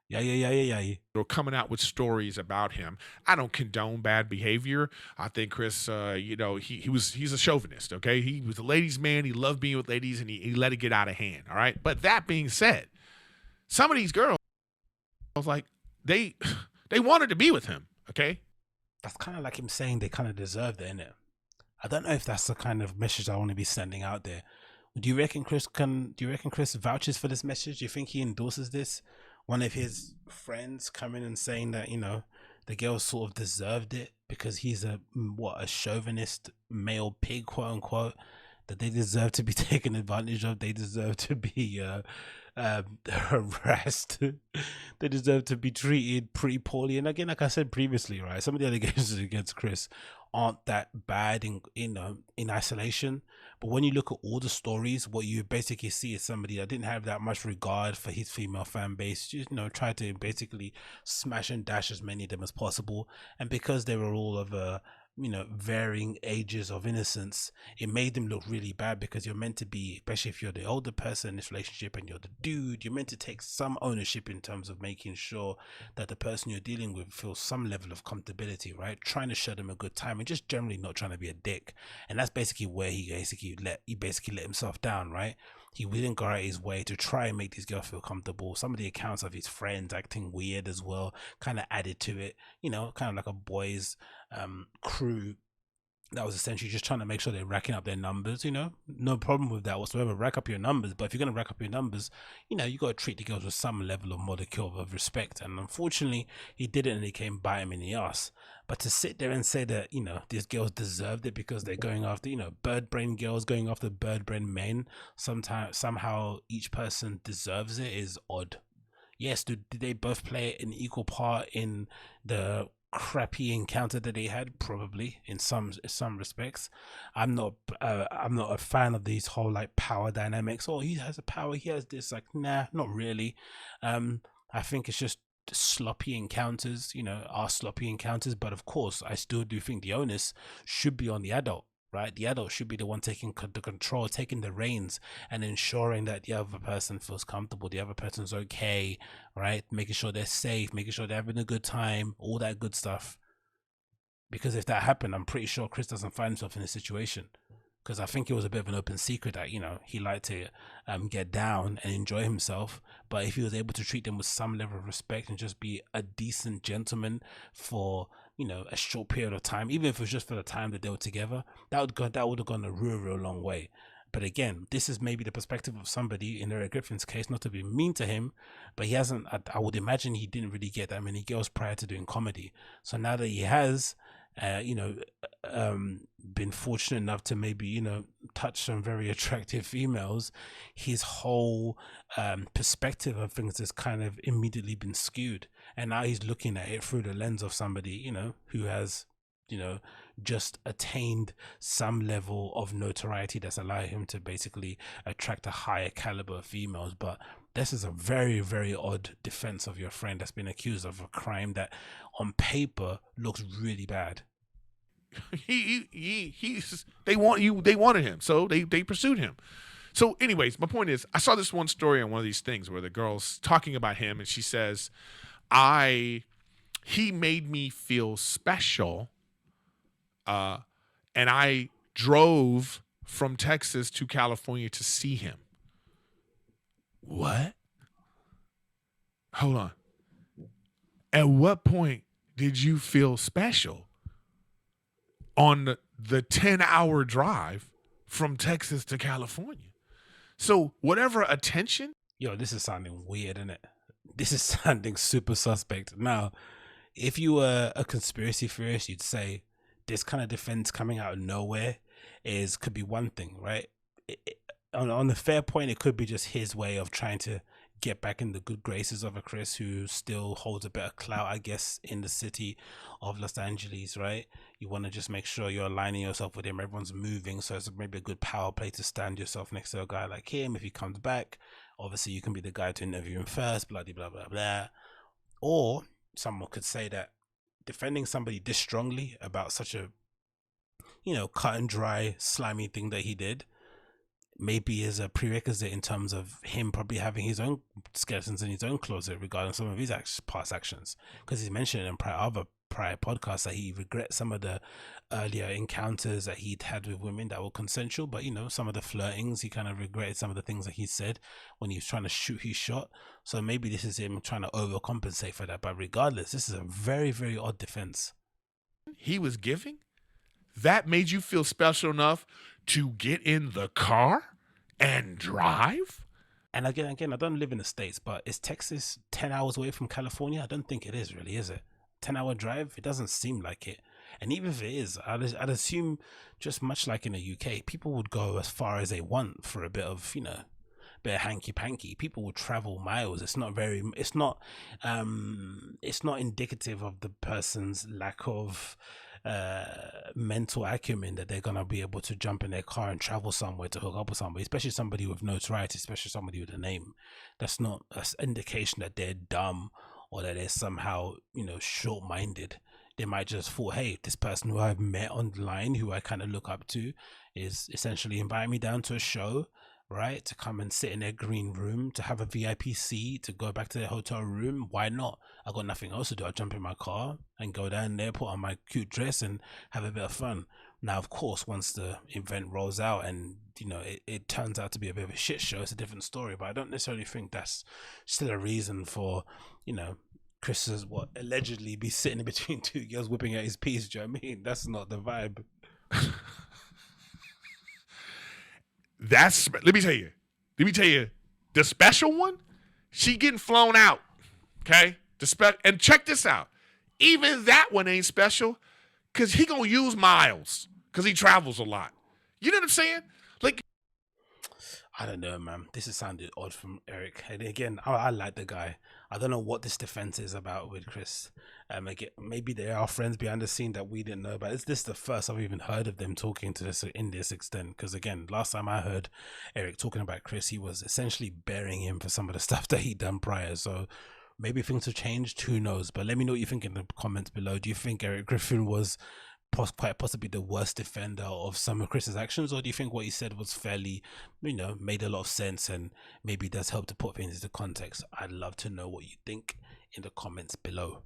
Yeah. are coming out with stories about him. I don't condone bad behavior. I think Chris, he's a chauvinist, okay? He was a ladies' man. He loved being with ladies, and he let it get out of hand, all right? But that being said, some of these girls, like, they wanted to be with him, okay? That's kind of like him saying they kind of deserved it, innit? I don't know if that's the kind of message I want to be sending out there. Do you reckon Chris vouches for this message? Do you think he endorses this? One of his friends coming and saying that, the girls sort of deserved it because he's a chauvinist male pig, quote unquote, that they deserve to be taken advantage of. They deserve to be harassed. They deserve to be treated pretty poorly. And again, like I said previously, right, some of the allegations against Chris aren't that bad in isolation, but when you look at all the stories, what you basically see is somebody that didn't have that much regard for his female fan base, tried to basically smash and dash as many of them as possible. And because they were all of varying ages of innocence, it made them look really bad, because you're meant to be, especially if you're the older person in this relationship and you're the dude, you're meant to take some ownership in terms of making sure that the person you're dealing with feels some level of comfortability, right? Trying to show them a good time and just generally not trying to be a dick. And that's basically where he basically let himself down, right? He didn't go out his way to try and make these girls feel comfortable. Some of the accounts of his friends acting weird as well kind of added to it, kind of like a boys crew that was essentially just trying to make sure they're racking up their numbers. No problem with that whatsoever. Rack up your numbers, but if you're going to rack up your numbers, you got to treat the girls with some level of modicum of respect. And unfortunately, he didn't, and he came by him in the ass. But to sit there and say that these girls deserved it because they're going after bird brain girls going after bird brain men, somehow each person deserves it, is odd. Yes, did they both play an equal part in the crappy encounter that they had? Probably in some respects. I'm not a fan of these whole like power dynamics. Oh, he has a power, he has this. Like, nah, not really. I think it's just sloppy encounters, are sloppy encounters. But of course, I still do think the onus should be on the adult. Right, the adult should be the one taking the control, taking the reins, and ensuring that the other person feels comfortable, the other person's okay, right? Making sure they're safe, making sure they're having a good time, all that good stuff. Because if that happened, I'm pretty sure Chris doesn't find himself in this situation. Because I think it was a bit of an open secret that he liked to get down and enjoy himself. But if he was able to treat them with some level of respect and just be a decent gentleman for a short period of time, even if it was just for the time that they were together, that would have gone a real long way. But again, this is maybe the perspective of somebody in Erik Griffin's case, not to be mean to him, but he hasn't. I would imagine he didn't really get that many girls prior to doing comedy. So now that he has, been fortunate enough to maybe touch some very attractive females, his whole perspective of things has kind of immediately been skewed, and now he's looking at it through the lens of somebody who has just attained some level of notoriety that's allowed him to basically attract a higher caliber of females. But this is a very, very odd defense of your friend that's been accused of a crime that on paper looks really bad. They wanted him, so they pursued him. So anyways, my point is, I saw this one story on one of these things where the girl's talking about him, and she says, he made me feel special, and I drove from Texas to California to see him. What? Hold on. At what point did you feel special on the 10-hour drive from Texas to California? So whatever attention. Yo, this is sounding weird, isn't it? This is sounding super suspect. Now, if you were a conspiracy theorist, you'd say this kind of defense coming out of nowhere could be one thing, right? On the fair point, it could be just his way of trying to get back in the good graces of a Chris who still holds a bit of clout, I guess, in the city of Los Angeles, right? You want to just make sure you're aligning yourself with him. Everyone's moving, so it's maybe a good power play to stand yourself next to a guy like him. If he comes back, obviously you can be the guy to interview him first, blah, blah, blah, blah. Or someone could say that defending somebody this strongly about such a, cut and dry, slimy thing that he did, maybe is a prerequisite in terms of him probably having his own skeletons in his own closet regarding some of his past actions, because he's mentioned in prior podcasts that he regrets some of the earlier encounters that he'd had with women that were consensual, but some of the flirtings, he kind of regretted some of the things that he said when he was trying to shoot his shot. So maybe this is him trying to overcompensate for that, but regardless, this is a very, very odd defense he was giving that made you feel special enough to get in the car and drive? And again, I don't live in the States, but is Texas 10 hours away from California? I don't think it is, really, is it? 10-hour drive? It doesn't seem like it. And even if it is, I'd assume, just much like in the UK, people would go as far as they want for a bit of, bit of hanky panky. People will travel miles. It's not indicative of the person's lack of mental acumen that they're gonna be able to jump in their car and travel somewhere to hook up with somebody, especially somebody with notoriety, especially somebody with a name. That's not an indication that they're dumb or that they're somehow short-minded. They might just thought, hey, this person who I've met online, who I kind of look up to, is essentially inviting me down to a show, right, to come and sit in their green room, to have a VIP seat, to go back to their hotel room. Why not? I got nothing else to do. I jump in my car and go down there, put on my cute dress and have a bit of fun. Now, of course, once the event rolls out and it turns out to be a bit of a shit show, it's a different story. But I don't necessarily think that's still a reason for Chris is allegedly be sitting in between two girls whipping at his piece. Do you know what I mean? That's not the vibe. Let me tell you, the special one, she getting flown out. Okay? And check this out. Even that one ain't special because he gonna use miles because he travels a lot. You know what I'm saying? Like, I don't know, man. This is sounded odd from Erik. And again, I like the guy. I don't know what this defense is about with Chris. Again, maybe they are friends behind the scene that we didn't know about. Is this the first I've even heard of them talking to this in this extent? Because again, last time I heard Erik talking about Chris, he was essentially burying him for some of the stuff that he'd done prior. So maybe things have changed. Who knows? But let me know what you think in the comments below. Do you think Erik Griffin was quite possibly the worst defender of some of Chris's actions, or do you think what he said was fairly, made a lot of sense and maybe does help to put things into context? I'd love to know what you think in the comments below.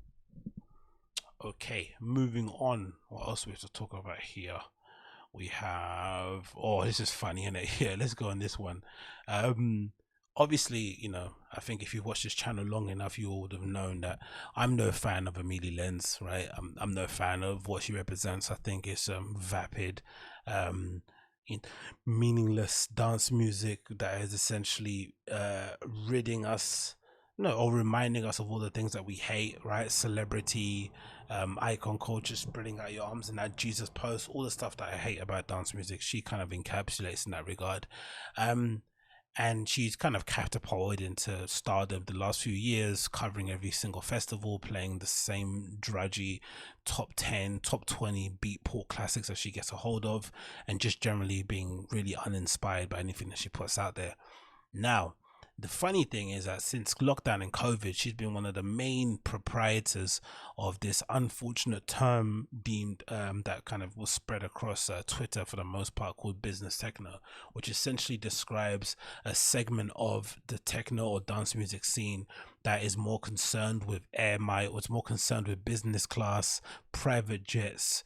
Okay, moving on. What else we have to talk about here? We have, this is funny, isn't it? Yeah, let's go on this one. Obviously, I think if you've watched this channel long enough, you would have known that I'm no fan of Amelie Lenz, right? I'm no fan of what she represents. I think it's vapid, meaningless dance music that is essentially ridding us, or reminding us of all the things that we hate, right? Celebrity, icon culture, spreading out your arms in that Jesus pose, all the stuff that I hate about dance music, she kind of encapsulates in that regard. And she's kind of catapulted into stardom the last few years, covering every single festival, playing the same drudgy top 10, top 20 beatport classics that she gets a hold of, and just generally being really uninspired by anything that she puts out there. Now, the funny thing is that since lockdown and COVID, she's been one of the main proprietors of this unfortunate term deemed that kind of was spread across Twitter for the most part, called business techno, which essentially describes a segment of the techno or dance music scene that is more concerned with air miles, it's more concerned with business class, private jets,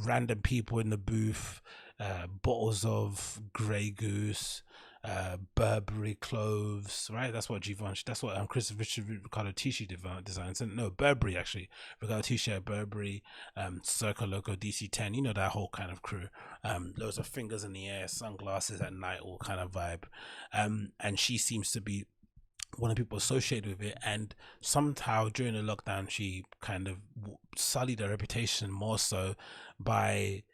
random people in the booth, bottles of Grey Goose, Burberry clothes, right? That's what Givenchy, that's what Richard Ricardo Tisci designs. And no, Burberry actually, Ricardo Tisci at Burberry, Circo Loco, DC10, that whole kind of crew. Loads of fingers in the air, sunglasses at night, all kind of vibe. And she seems to be one of the people associated with it, and somehow during the lockdown she kind of sullied her reputation more so by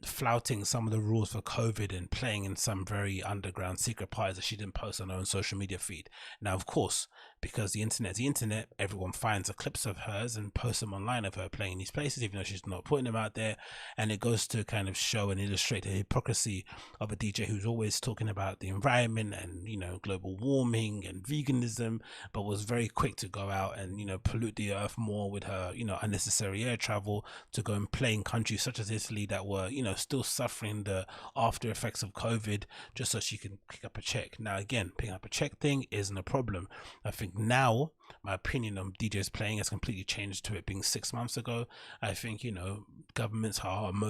flouting some of the rules for COVID and playing in some very underground secret parties that she didn't post on her own social media feed. Now, of course, because the internet, everyone finds the clips of hers and posts them online of her playing in these places, even though she's not putting them out there. And it goes to kind of show and illustrate the hypocrisy of a DJ who's always talking about the environment and, you know, global warming and veganism, but was very quick to go out and, you know, pollute the earth more with her, you know, unnecessary air travel to go and play in countries such as Italy that were, you know, still suffering the after effects of COVID, just so she can pick up a check. Now, again, picking up a check thing isn't a problem. I think now my opinion on DJs playing has completely changed to it being 6 months ago. I think, you know, governments haven't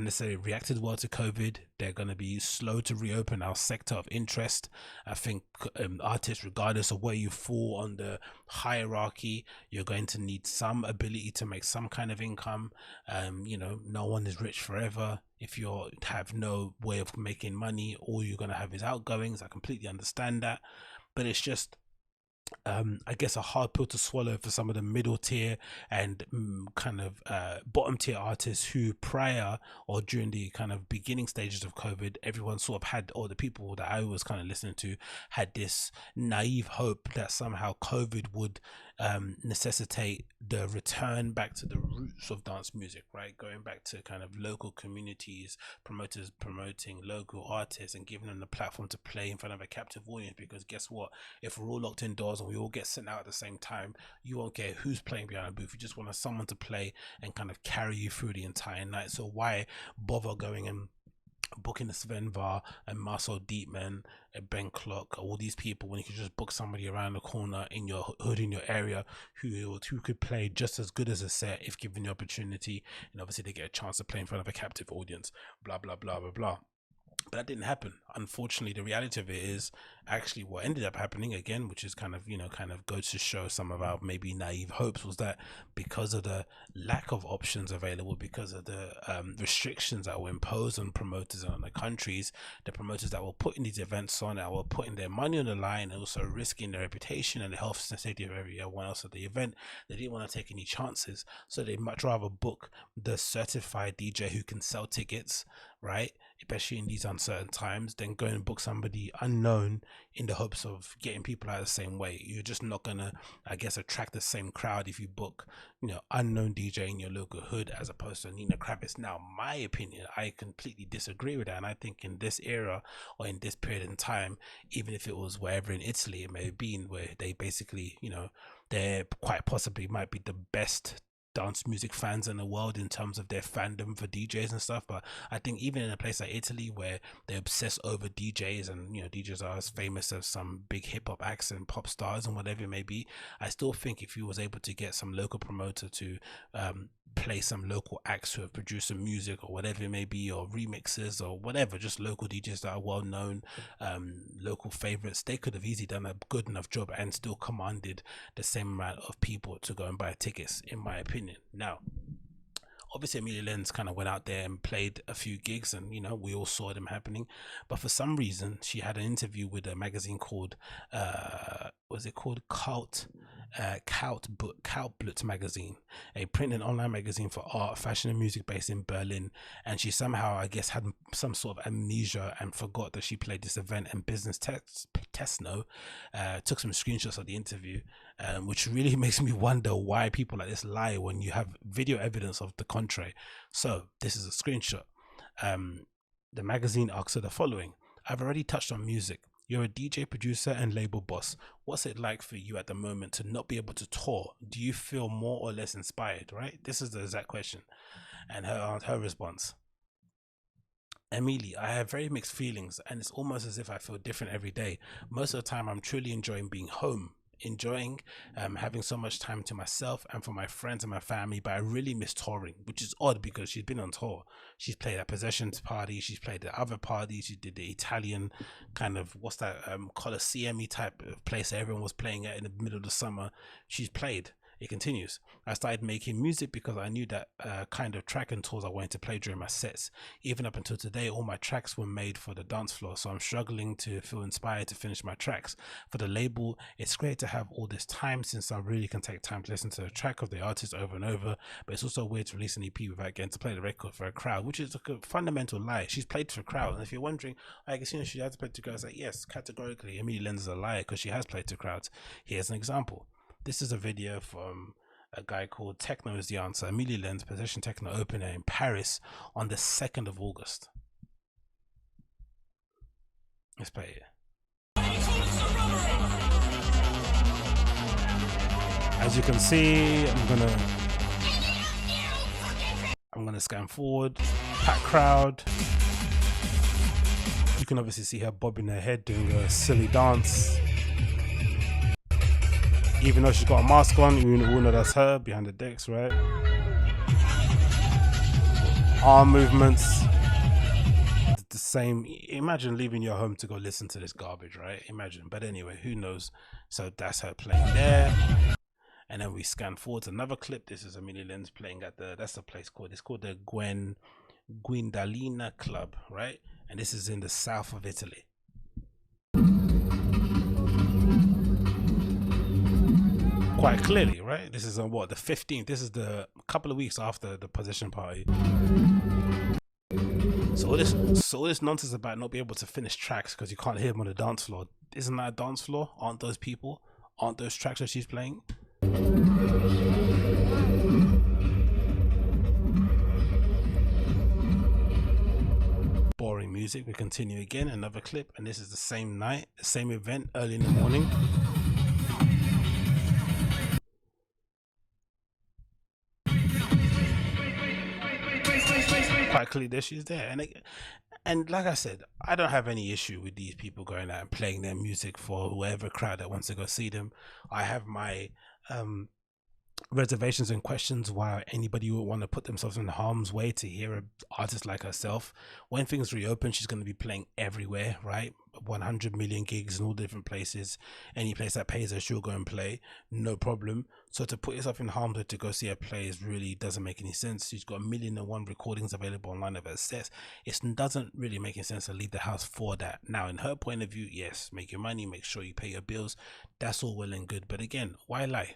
necessarily reacted well to COVID. They're going to be slow to reopen our sector of interest. I think artists, regardless of where you fall on the hierarchy, you're going to need some ability to make some kind of income. You know, no one is rich forever. If you have no way of making money, all you're going to have is outgoings. I completely understand that, but it's just I guess a hard pill to swallow for some of the middle tier and kind of bottom tier artists who prior or during the kind of beginning stages of COVID, everyone sort of had, or the people that I was kind of listening to had this naive hope that somehow COVID would necessitate the return back to the roots of dance music, right? Going back to kind of local communities, promoters promoting local artists and giving them the platform to play in front of a captive audience. Because guess what? If we're all locked indoors and we all get sent out at the same time, you won't care who's playing behind a booth. You just want someone to play and kind of carry you through the entire night. So why bother going and booking a Sven Var and Marcel Dietman and Ben Clock, all these people, when you could just book somebody around the corner in your hood, in your area, who could play just as good as a set if given the opportunity, and obviously they get a chance to play in front of a captive audience, blah blah blah blah blah. But that didn't happen. Unfortunately, the reality of it is actually what ended up happening again, which is kind of, you know, kind of goes to show some of our maybe naive hopes, was that because of the lack of options available, because of the restrictions that were imposed on promoters and on the countries, the promoters that were putting these events on, that were putting their money on the line and also risking their reputation and the health and safety of everyone else at the event, they didn't want to take any chances. So they'd much rather book the certified DJ who can sell tickets, right, especially in these uncertain times, then go and book somebody unknown in the hopes of getting people out the same way. You're just not gonna, I guess, attract the same crowd if you book, you know, unknown DJ in your local hood as opposed to Nina Kravitz. Now, my opinion, I completely disagree with that, and I think in this era or in this period in time, even if it was wherever in Italy it may have been, where they basically, you know, they're quite possibly might be the best dance music fans in the world in terms of their fandom for DJs and stuff, but I think even in a place like Italy where they obsess over DJs and, you know, DJs are as famous as some big hip-hop acts and pop stars and whatever it may be, I still think if you was able to get some local promoter to play some local acts who have produced some music or whatever it may be, or remixes or whatever, just local DJs that are well known, local favorites, they could have easily done a good enough job and still commanded the same amount of people to go and buy tickets, in my opinion. Now, obviously Amelia Lenz kind of went out there and played a few gigs, and, you know, we all saw them happening, but for some reason she had an interview with a magazine called was it called Kultblut magazine, a print and online magazine for art, fashion and music based in Berlin, and she somehow, I guess, had some sort of amnesia and forgot that she played this event, and Business Tesno took some screenshots of the interview, which really makes me wonder why people like this lie when you have video evidence of the contrary. So this is a screenshot. The magazine asks her the following: I've already touched on music. You're a DJ, producer and label boss. What's it like for you at the moment to not be able to tour? Do you feel more or less inspired, right? This is the exact question. And her response: Emily, I have very mixed feelings, and it's almost as if I feel different every day. Most of the time, I'm truly enjoying being home, enjoying having so much time to myself and for my friends and my family, but I really miss touring, which is odd because she's been on tour. She's played at Possessions party, she's played at other parties, she did the Italian kind of, what's that, Coliseum type of place that everyone was playing at in the middle of the summer. She's played, It continues. I started making music because I knew that kind of track and tools I wanted to play during my sets. Even up until today, all my tracks were made for the dance floor, so I'm struggling to feel inspired to finish my tracks. For the label, it's great to have all this time since I really can take time to listen to the track of the artist over and over, but it's also weird to release an EP without getting to play the record for a crowd, which is like a fundamental lie. She's played for a crowd, and if you're wondering, I guess, she has played to crowds, like, yes, categorically, Amelie Lenz is a liar because she has played to crowds. Here's an example. This is a video from a guy called Techno is the Answer. Amelie Lenz Possession Techno open air in Paris on the 2nd of August. Let's play it. As you can see, I'm gonna scan forward, packed crowd. You can obviously see her bobbing her head, doing a silly dance. Even though she's got a mask on, you all know that's her behind the decks, right? Arm movements, the same. Imagine leaving your home to go listen to this garbage, right? Imagine. But anyway, who knows? So that's her playing there. And then we scan forward to another clip. This is Amelie Lenz playing at that's the place called. It's called the Guindalina Club, right? And this is in the south of Italy. Quite clearly, right? This is on what, the 15th. This is the couple of weeks after the possession party. So all this nonsense about not being able to finish tracks because you can't hear them on the dance floor. Isn't that a dance floor? Aren't those people? Aren't those tracks that she's playing? Boring music. We continue again, another clip, and this is the same night, the same event, early in the morning. Quite clearly there she's there, and like I said, I don't have any issue with these people going out and playing their music for whoever crowd that wants to go see them. I have my reservations and questions why anybody would want to put themselves in harm's way to hear an artist like herself. When things reopen, she's going to be playing everywhere, right? 100 million gigs in all different places. Any place that pays her, she'll go and play, no problem. So to put yourself in harm's way to go see her play really doesn't make any sense. She's got 1,000,001 recordings available online of her sets. It doesn't really make any sense to leave the house for that. Now, in her point of view, yes, make your money, make sure you pay your bills. That's all well and good. But again, why lie?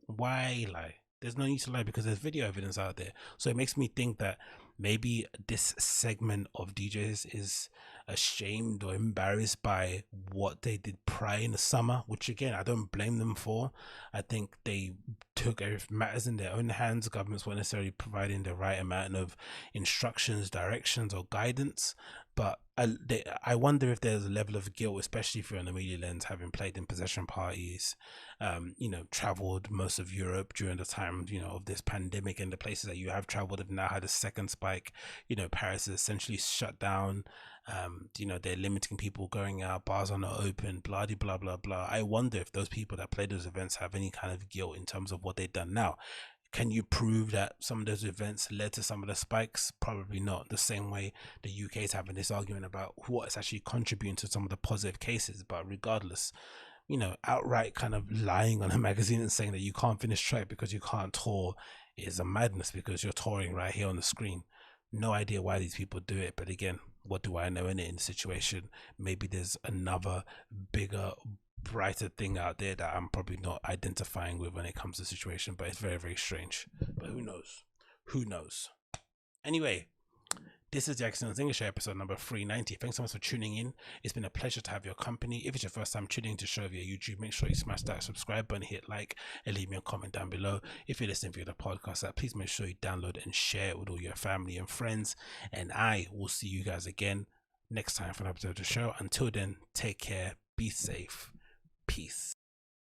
Why lie? There's no need to lie because there's video evidence out there. So it makes me think that maybe this segment of DJs is ashamed or embarrassed by what they did prior in the summer, which again, I don't blame them for. I think they took matters in their own hands. Governments weren't necessarily providing the right amount of instructions, directions, or guidance. But I wonder if there's a level of guilt, especially for an Amelie Lenz, having played in possession parties, traveled most of Europe during the time, of this pandemic, and the places that you have traveled have now had a second spike. Paris is essentially shut down. They're limiting people going out, bars are not open, blah, blah, blah, blah. I wonder if those people that play those events have any kind of guilt in terms of what they've done. Now, can you prove that some of those events led to some of the spikes? Probably not. The same way the UK is having this argument about what is actually contributing to some of the positive cases. But regardless, outright kind of lying on a magazine and saying that you can't finish track because you can't tour is a madness, because you're touring right here on the screen. No idea why these people do it. But again, what do I know in the situation? Maybe there's another bigger, brighter thing out there that I'm probably not identifying with when it comes to the situation, but it's very, very strange. But who knows? Anyway, this is the Agostinho Zinga Show, episode number 390. Thanks so much for tuning in. It's been a pleasure to have your company. If it's your first time tuning in to show via YouTube, make sure you smash that subscribe button, hit like, and leave me a comment down below. If you're listening via the podcast app, please make sure you download and share it with all your family and friends, and I will see you guys again next time for an episode of the show. Until then, take care, be safe, peace.